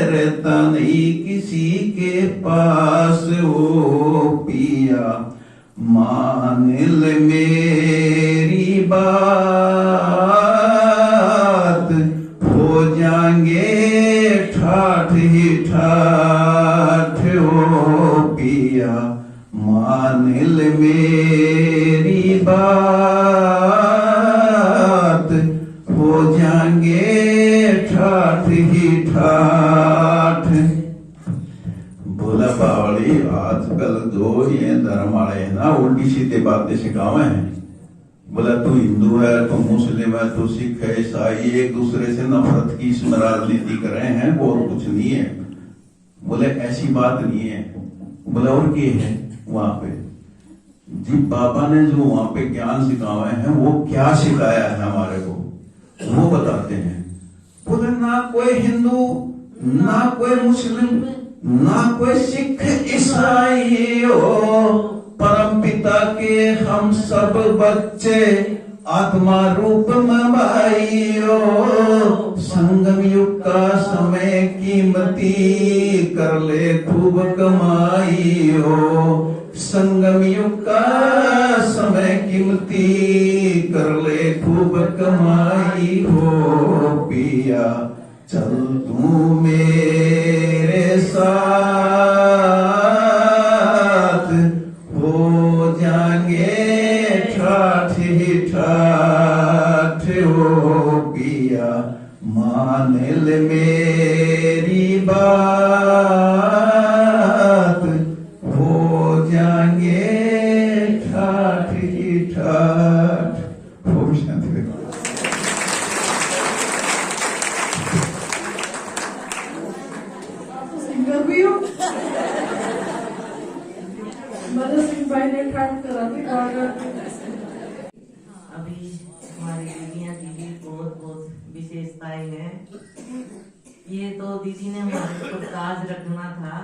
रहता नहीं किसी के पास। ओ पिया मान ले मेरी बात, हो जाएंगे ठाठ ही ठाठ। ओ पिया मान ले मेरी बात, हो जाएंगे ठाठ ही ठाठ। बोला बावली आजकल जो ये धर्म वाले हैं ना उल्टी सीधी बातें सिखावे हैं। बोला तू हिंदू है, तू मुस्लिम है, तू सिख है, ईसाई, एक दूसरे से नफरत की इसमें राजनीति कर रहे हैं, वो और कुछ नहीं है। बोले ऐसी बात नहीं है। बोला और क्या है वहां पे? जी बाबा ने जो वहां पे ज्ञान सिखावे हैं वो क्या सिखाया है हमारे को, वो बताते हैं। बोले ना कोई हिंदू, ना कोई मुस्लिम, ना कोई सिख ईसाई हो, परम पिता के हम सब बच्चे, आत्मा रूप में भाई हो। संगम युग का समय कीमती, कर ले खूब कमाई हो। संगम युग का समय कीमती, कर ले खूब कमाई हो। पिया चल तू मेरे साथ, हो जाएंगे ठाठ ही ठाठ। हो पिया मान ले मेरी बात, हो जाएंगे ठाठ ही ठाठ। हो शांति। सिंगर भी हो? मदर सिंह भाई ने ठाट करा थी अभी हमारी दीदियाँ दीदी बहुत बहुत विशेषताएं हैं। ये तो दीदी ने हमारे को ताज रखना था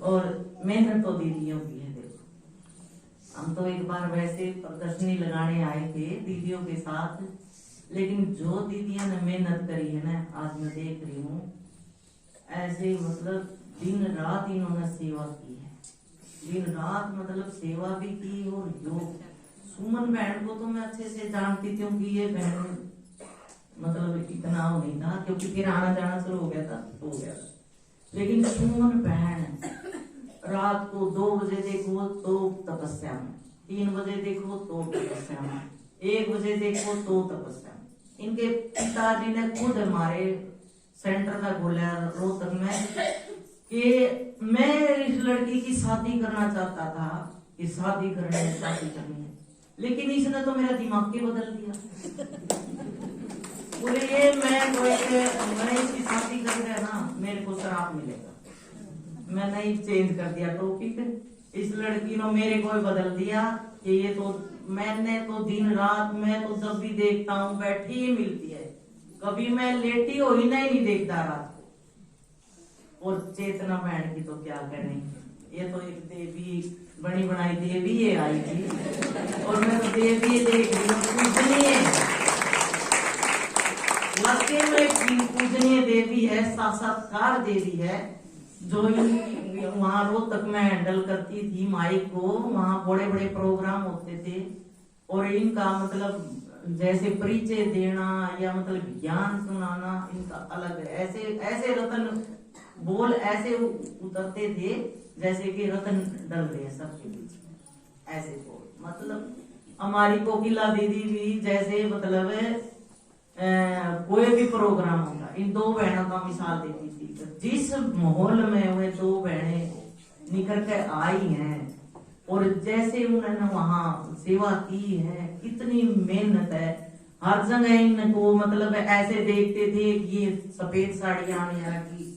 और मेहनत तो दीदियों की है। देखो हम तो एक बार वैसे प्रदर्शनी लगाने आए थे दीदियों के साथ, लेकिन जो दीदियां ने मेहनत करी है ना, आज मैं देख रही हूँ ऐसे मतलब दिन रात इन्होंने सेवा की है। दिन रात मतलब सेवा भी की और योग। सुमन बहन को तो मैं अच्छे से जानती थी क्योंकि ये बहन मतलब इतना वो नहीं था, क्योंकि फिर आना जाना शुरू हो गया था। लेकिन सुमन बहन रात को 2 बजे देखो तो तपस्या में, 3 बजे देखो तो तपस्या में, 1 बजे देखो तो तपस्या में। इनके पिताजी ने खुद हमारे सेंटर का बोला रोहतक में कि मैं इस लड़की की शादी करना चाहता था, कि शादी करनी है, लेकिन इसने तो मेरा दिमाग ही बदल दिया। बोले ये मैं इसकी शादी कर रहा ना, मेरे को शराब मिलेगा। मैंने ही चेंज कर दिया टॉपिक। इस लड़की ने मेरे को बदल दिया कि ये तो मैंने तो दिन रात मैं तो जब भी देखता हूँ बैठी ही मिलती है, कभी मैं लेटी हो ही नहीं देखता रात को। और चेतना बहन की तो क्या करनी, ये तो एक देवी बनी बनाई देवी ये आई थी, और मैं तो देवी देख रही हूँ पूजनीय, वाकई में पूजनीय देवी है, साक्षात्कार देवी है। जो वहां रोहतक में हैंडल करती थी माइक को, वहां बड़े बड़े प्रोग्राम होते थे और इनका मतलब जैसे परिचय देना या मतलब ज्ञान सुनाना इनका अलग है। ऐसे रतन बोल ऐसे उतरते थे जैसे कि रतन डल रहे हैं सबके बीच में, ऐसे बोल। मतलब हमारी कोकिला दीदी भी जैसे मतलब कोई भी प्रोग्राम होगा, इन 2 बहनों का मिसाल देती थी। जिस माहौल में वे 2 बहनें निकल कर आई हैं और जैसे उन्होंने वहां सेवा की है, कितनी मेहनत है। हर जगह इनको मतलब ऐसे देखते थे कि ये सफेद साड़ियां की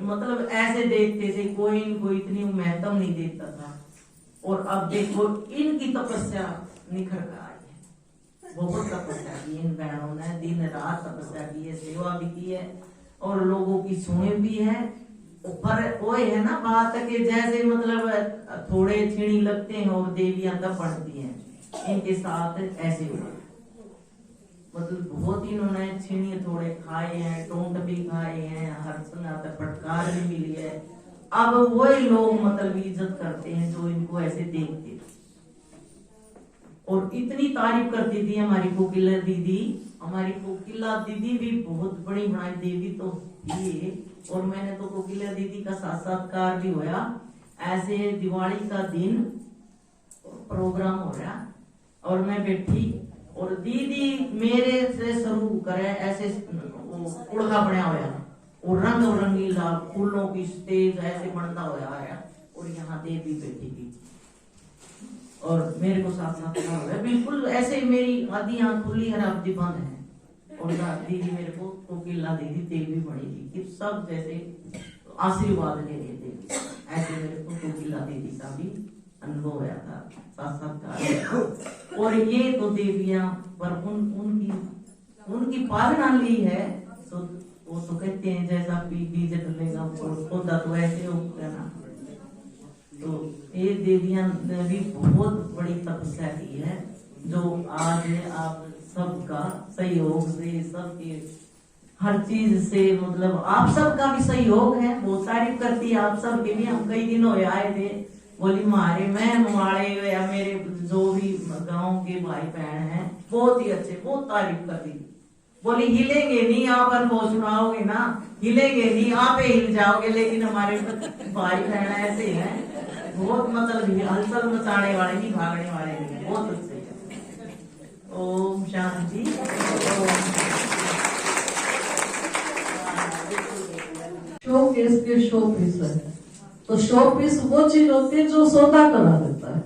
मतलब ऐसे देखते थे, कोई इनको इतनी महत्व नहीं देता था। और अब देखो इनकी तपस्या निखर कर आई है। बहुत तपस्या की इन बहनों ने, दिन रात तपस्या की है, सेवा भी की है और लोगों की सुनी भी है। पर वो है ना बात कि जैसे मतलब थोड़े छीणी लगते हैं और देवियां तब बनती हैं, इनके साथ ऐसे हुआ। मतलब बहुत इन्होंने छीणी थोड़े खाए हैं, टोंट भी खाए हैं, हर संगात फटकार भी मिली है। अब वही लोग मतलब इज्जत करते हैं जो इनको ऐसे देखते थे। और इतनी तारीफ करती थी हमारी कोकिला दीदी। हमारी कोकिला दीदी भी बहुत बड़ी बनाई देवी तो थी। और मैंने तो कोकिला दीदी का साक्षात्कार भी होया। ऐसे दिवाली का दिन प्रोग्राम हो रहा और मैं बैठी और दीदी मेरे से शुरू करे, ऐसे उड़का बनाया होया और रंग रंगीला फूलों की स्टेज ऐसे बनता होया आया और यहाँ देवी बैठी थी और मेरे को साक्षात्कार हो गया। बिल्कुल ऐसे मेरी आधी आंख खुली है, आधी बंद है। और दीदी मेरे को कोकिला दीदी देवी बनी थी कि सब जैसे आशीर्वाद ले रहे थे। ऐसे मेरे को कोकिला दीदी का भी अनुभव होया था, साक्षात्कार। और ये तो देवियां पर उनकी पालना ली है तो वो तो कहते हैं जैसा बीज डलेगा पौधा तो ऐसे होगा ना। तो ये देवियां ने भी बहुत बड़ी तपस्या की है जो आज आप सबका सहयोग से, सबके हर चीज से मतलब आप सबका भी सहयोग है। बहुत तारीफ करती है आप सबके भी। हम कई दिन हो आए थे, बोली मारे मैं माड़े या मेरे जो भी गांव के भाई बहन हैं बहुत ही अच्छे, बहुत तारीफ कर दी। बोली हिलेंगे नहीं, आप अनुभव सुनाओगे ना, हिलेंगे नहीं, आप हिल जाओगे। लेकिन हमारे भाई बहन ऐसे हैं बहुत मतलब हलचल मचाने वाले नहीं, भागने वाले नहीं, बहुत अच्छे हैं। ओम शांति। शो केस के शो पीस है तो शो पीस वो चीज होती है जो सौदा करा देता है।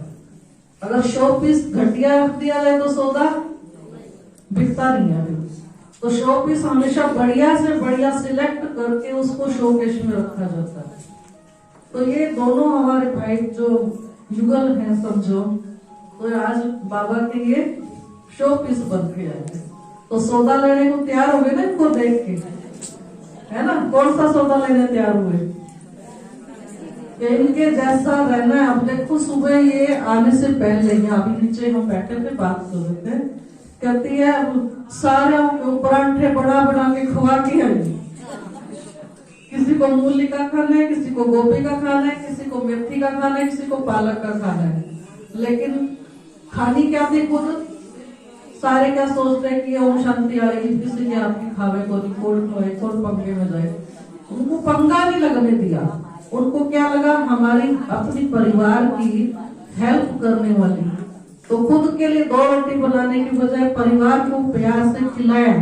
अगर शो पीस घटिया रख दिया जाए तो सौदा बिकता नहीं है। तो शो पीस हमेशा बढ़िया से बढ़िया सिलेक्ट करके उसको शो केस में रखा जाता है। तो ये दोनों हमारे भाई जो युगल हैं समझो, तो आज बाबा के ये शो पीस बन के आए। तो सौदा लेने को तैयार हो गए ना इनको देख के, है ना। कौन सा सौदा लेने तैयार हुए? इनके जैसा रहना है। अब देखो सुबह ये आने से पहले यहाँ अभी नीचे हम बैठे थे बात कर रहे थे, कहती है सारे परांठे बना बना के खवा के आई। किसी को मूली का खाना है, किसी को गोभी का खाना है, किसी को मेथी का खाना है, किसी को पालक का खाना है। लेकिन खानी क्या थी खुद? सारे क्या सोचते हैं कि ओम शांति आएगी, किसी के आपकी खावे को रिकॉर्ड होए, कौन पंगे में जाए। उनको पंगा नहीं लगने दिया। उनको क्या लगा, हमारी अपनी परिवार की हेल्प करने वाली, तो खुद के लिए 2 रोटी बनाने की बजाय परिवार को प्यार से खिलाया।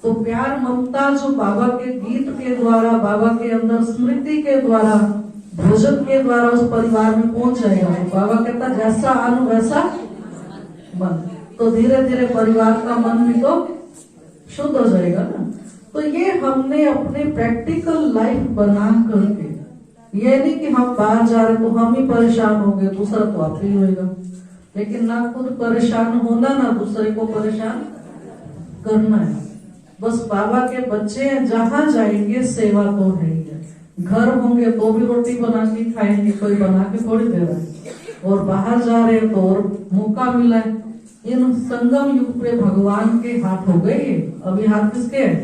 तो प्यार ममता जो बाबा के गीत के द्वारा, बाबा के अंदर स्मृति के द्वारा, भोजन के द्वारा उस परिवार में पहुंच जाएगा। तो बाबा कहता जैसा अन्न वैसा मन, तो धीरे धीरे परिवार का मन भी तो शुद्ध हो जाएगा ना। तो ये हमने अपने प्रैक्टिकल लाइफ बना करके, ये नहीं कि हम बाहर जा रहे तो हम ही परेशान हो गए, दूसरा तो आप ही होएगा। लेकिन ना खुद परेशान होना, ना दूसरे को परेशान करना है। बस बाबा के बच्चे जहां जाएंगे सेवा तो है ही है। घर होंगे तो भी रोटी बना के खाएंगे, कोई बना के थोड़ी दे रहा है। और बाहर जा रहे हैं तो और मौका मिला है। इन संगम युग पे भगवान के हाथ हो गए। अभी हाथ किसके है?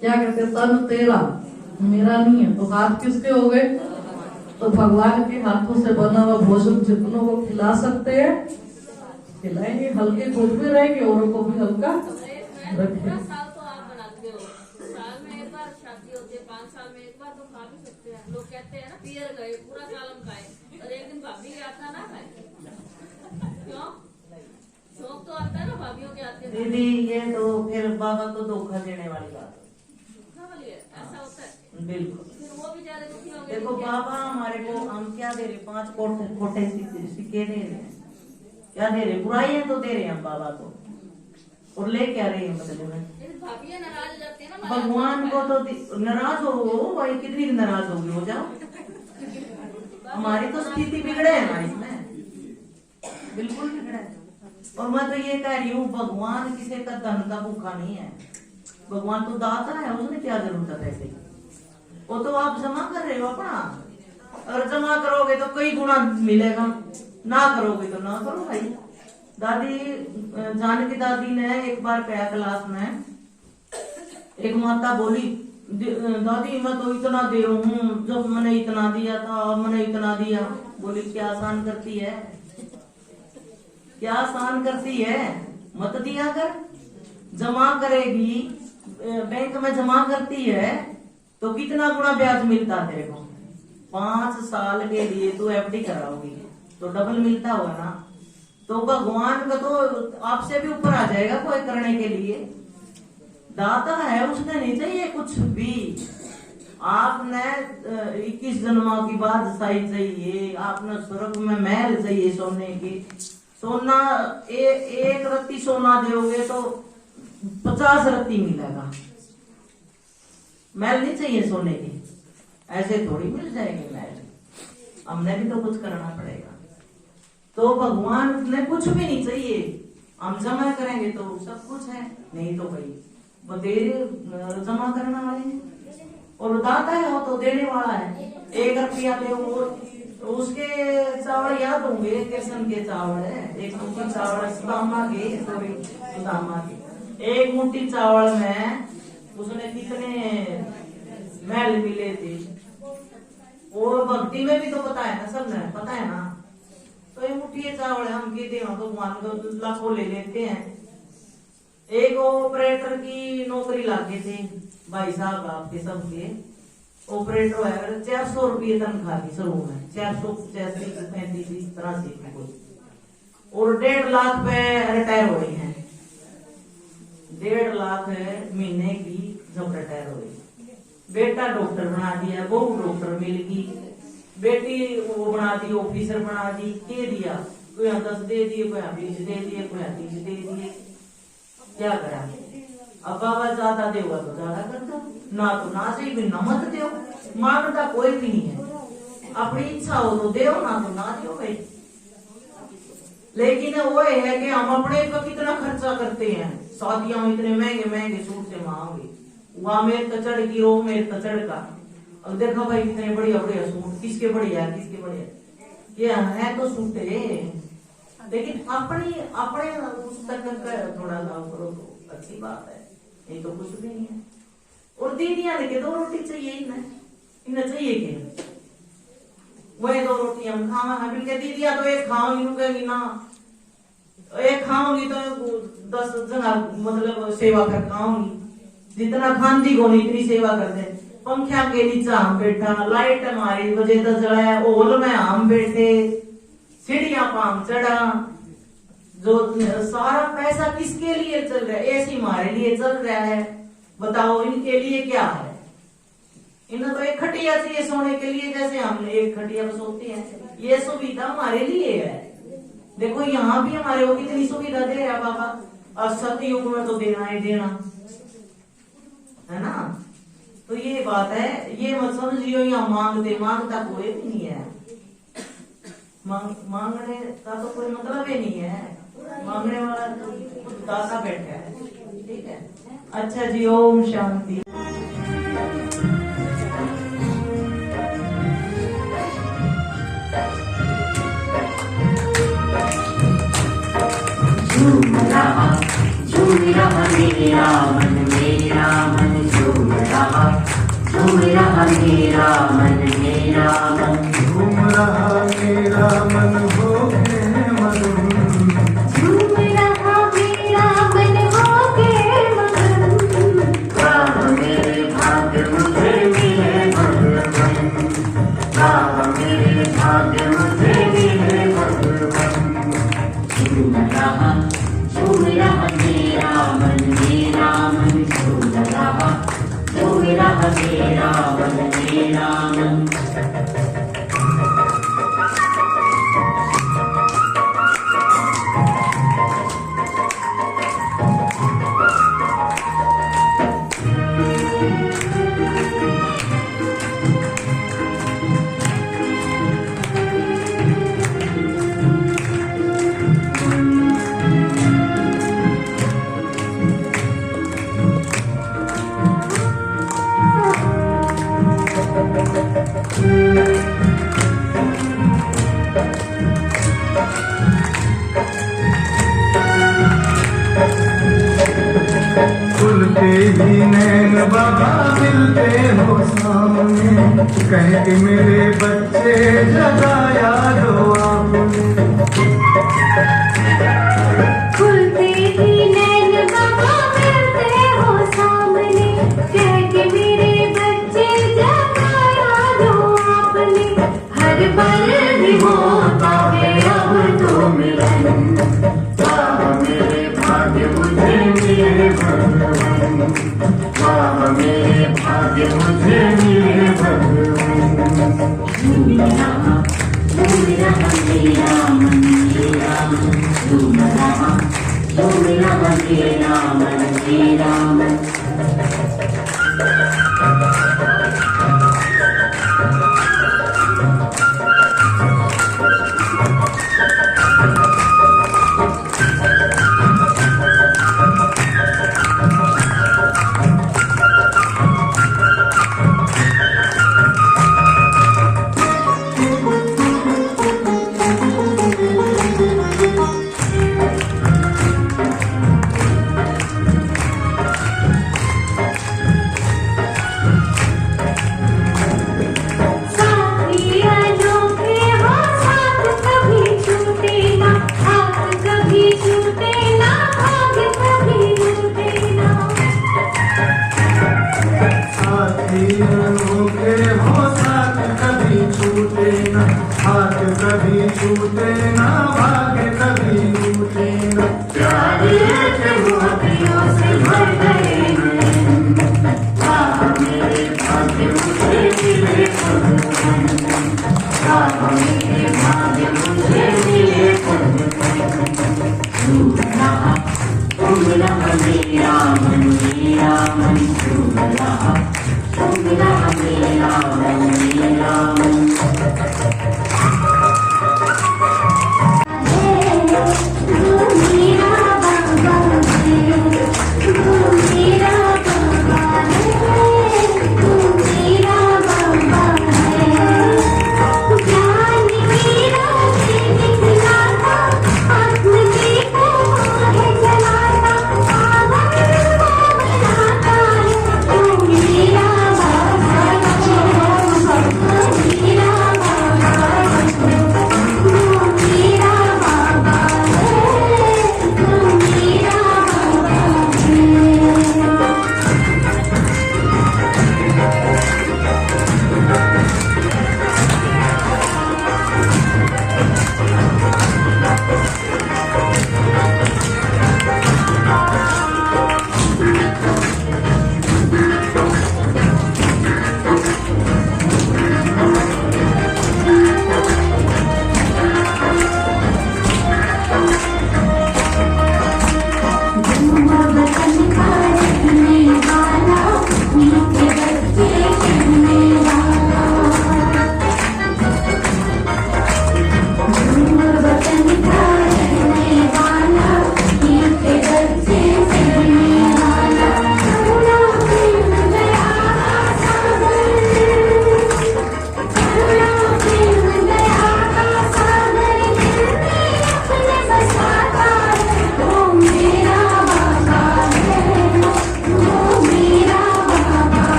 क्या कहते हैं, तन तेरा मेरा नहीं है, तो हाथ किसके हो गए? तो भगवान के हाथों से बना हुआ भोजन जितनों को खिला सकते हैं खिलाएंगे। हल्के खुद भी रहेंगे, औरों को भी हल्का पूरा साल तो आप बनाते हो, साल में एक बार शादी होती है, 5 साल में एक बार तो खा भी सकते हैं। लोग कहते हैं ना पियर गए पूरा साल हम खाए, और एक दिन भाभी के आता ना खाए, क्यों? शौक तो आता है ना भाभीियों के आते। दीदी ये तो फिर बाबा को धोखा देने वाली बात है, ऐसा होता है। बिल्कुल। फिर वो भी ज्यादा दुखी हो गए। देखो बाबा हमारे को हम क्या दे रहे, 5 कोटे सिक्के दे रहे हैं, क्या दे रहे? बुराइयां तो दे रहे हैं हम बाबा को, और ले क्या रहे हैं बदले में? भाभी नाराज हो जाती है ना भगवान को तो नाराज हो भाई, कितनी नाराज होगी, हो जाओ। हमारी तो स्थिति बिगड़े है ना इसमें, बिल्कुल बिगड़े है। और मैं तो ये कह रही हूँ, भगवान किसी का धन का भूखा नहीं है। भगवान तो दाता है, उसने क्या जरूरत है पैसे की? वो तो आप जमा कर रहे हो अपना, और जमा करोगे तो कई गुना मिलेगा, ना करोगे तो ना करो भाई। दादी जानकी दादी ने एक बार कहा क्लास में, एक माता बोली, दादी मैं तो इतना दे रहा हूँ, जब मैंने इतना दिया था मैंने इतना दिया। बोली क्या आसान करती है, क्या आसान करती है? मत दिया कर, जमा करेगी बैंक में, जमा करती है तो कितना गुना ब्याज मिलता तेरे को? 5 साल के लिए तू एफडी कराओगी तो डबल मिलता होगा ना। तो भगवान का तो आपसे भी ऊपर आ जाएगा कोई करने के लिए। दाता है, उसने नहीं चाहिए कुछ भी। आपने 21 जन्मों की बादशाही चाहिए, आपने स्वर्ग में महल चाहिए सोने के। सोना एक रत्ती सोना दोगे तो 50 रत्ती मिलेगा। महल नहीं चाहिए सोने के, ऐसे थोड़ी मिल जाएंगे महल, हमने भी तो कुछ करना पड़ेगा। तो भगवान ने कुछ भी नहीं चाहिए, हम जमा करेंगे तो सब कुछ है, नहीं तो भाई वो दे जमा करने वाले हैं। और दाता है वो तो देने वाला है। 1 रुपया दे, उसके चावल याद होंगे, कृष्ण के चावल है, 1 मुट्ठी चावल सुदामा के, सुदामा के 1 मुट्ठी चावल में उसने कितने महल मिले थे। और भक्ति में भी तो पता है ना, सब ने पता है ना। तो 1 मुट्ठी चावल हम कहते हैं भगवान को लाखों ले लेते हैं। एक ऑपरेटर की नौकरी लागे थे भाई साहब, आपके सबके ऑपरेटर है, 400 रुपये तनख्वाह थी शुरू में, 485 35 तरह से कुछ, और 1.5 लाख पे रिटायर हो रही है। 1.5 लाख महीने की जब रिटायर हो रही। बेटा डॉक्टर बना दिया, बहू डॉक्टर मिल गई, बेटी वो बना दी ऑफिसर बना दी, के दिया कोई 10 दे दिए, कोई 20 दे दिए, कोई 30 दे दिए। क्या करा? अब बाबा ज्यादा देगा तो ज्यादा कर दो, ना तो ना सही भी ना मत दो। मांगता कोई भी नहीं है, अपनी इच्छा हो तो दो, ना तो ना दो भाई। लेकिन वो है कि हम अपने पर कितना खर्चा करते हैं। शादियां में इतने महंगे महंगे सूट से मांगे, वहां मेरे तचड़ की रो मेरे तचड़ का। अब देखो भाई इतने बढ़िया बढ़िया सूट, किसके बढ़िया किसके बढ़िया, ये है तो सूट है। लेकिन अपने उस तक थोड़ा लाभ करो तो अच्छी बात है, नहीं तो कुछ भी नहीं है। और दीदियां ने के 2 रोटी चाहिए इन्हें चाहिए के वही 2 रोटी हम खावा है के दीदियां तो एक खाओ इन्हों कहेगी ना एक खाऊंगी तो 10 जना मतलब सेवा कर खाऊंगी जितना खांदी को इतनी सेवा करते पंखा के नीचे हम बैठा लाइट हमारी वजह तो जलाया ओल में हम बैठे सीढ़ियां पाम चढ़ा जो सारा पैसा किसके लिए चल रहा है ऐसी हमारे लिए चल रहा है बताओ इनके लिए क्या है इन्हें तो एक खटिया चाहिए सोने के लिए जैसे हम एक खटिया पर सोते हैं ये सुविधा हमारे लिए है देखो यहाँ भी हमारे को कितनी सुविधा दे रहा है बाबा और सतयुग में तो देना ही देना है ना तो ये बात है ये मत समझियो यहाँ मांगता कोई भी नहीं है मांगने का तो कोई मतलब ही नहीं है मांगने वाला तो दाता बैठा है ठीक है अच्छा जी ओम शांति झूम रहा मेरा मन मेरा मन झूम रहा मेरा मन मेरा मन झूम रहा मेरा मन हो के मगन झूम रहा मेरा मन हो के मगन गाह मेरे भाग्य मुझे मिले भगवन गाह मेरे भाग्य मुझे मिले भगवन झूम रहा मेरा मन झूम रहा मेरा मन मेरा मन खुलते ही नैन बाबा मिलते हो सामने कह के मेरे बच्चे जगाया दो आपने खुलते ही नैन बाबा मिलते हो सामने कह के मेरे बच्चे जगाया दो आपने हर पल भी होता है अब तो मिलन मेरे भाग्य मुझे मिले भगवन वाह मेरे भाग्य मुझे मिले भगवन झूम रहा मेरा मन मेरा मन झूम रहा मेरा मन मेरा मन हाथ कभी छूटे ना भाग्य कभी टूटे ना प्यारे के मोतियों से भर गए मेरे भाग्य मुझे मिले भगवन मेरे भाग्य मुझे मिले भगवन झूम रहा मेरा मन मेरा मन झूम रहा मेरा मन मेरा मन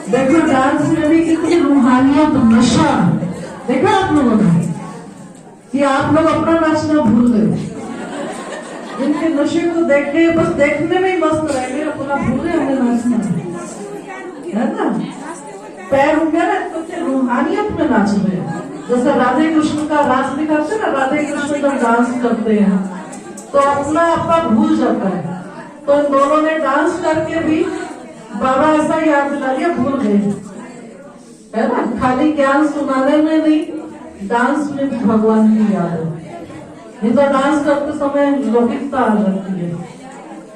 देखो डांस में भी कितनी रूहानियत, नशा देखा आप लोगों ने कि आप लोग अपना नाचना भूल गए। इनके नशे को देख के बस देखने में ही मस्त रह गए, अपना भूले हमें नाचना है ना। पैर उनके ना तो रूहानियत में नाच रहे हैं। जैसे राधे कृष्ण का रास भी करते ना, राधे कृष्ण जब डांस करते हैं तो अपना आपका भूल जाता है। तो इन दोनों ने डांस करके भी बाबा ऐसा याद दिला दिया, भूल गए है ना। खाली ज्ञान सुनाने में नहीं, डांस में भी भगवान की याद है। नहीं तो डांस करते समय लौकिकता आ जाती है,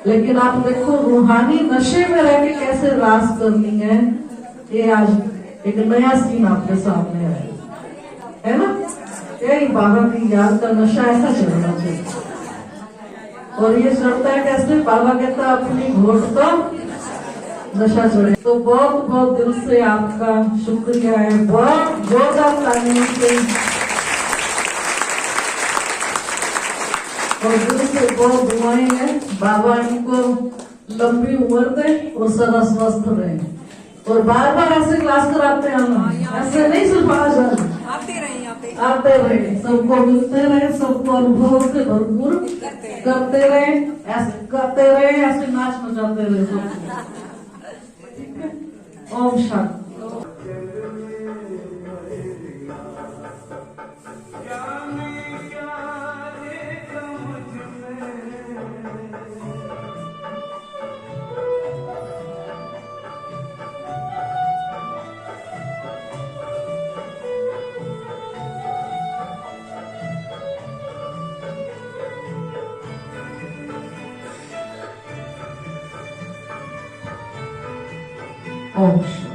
लेकिन आप देखो रूहानी नशे में रह के कैसे रास करनी है। ये आज एक नया सीन आपके सामने है ना। यही बाबा की याद का नशा ऐसा चलना चाहिए। और ये चलता है कैसे, बाबा कहता है अपनी घोट तो नशा चढ़े। तो बहुत बहुत दिल से आपका शुक्रिया है, बहुत जोरदार तालियों से और दिल से बहुत दुआएं हैं। बाबा इनको लंबी उम्र दे और सदा स्वस्थ रहे। और बार बार ऐसे क्लास कराते हैं हम, ऐसे नहीं सिर्फ आज आते रहे, सबको मिलते रहे, सबको अनुभव से भरपूर करते रहे, ऐसे करते रहे, ऐसे नाच नचाते रहे सबको। ओम शांति। ओम शांति।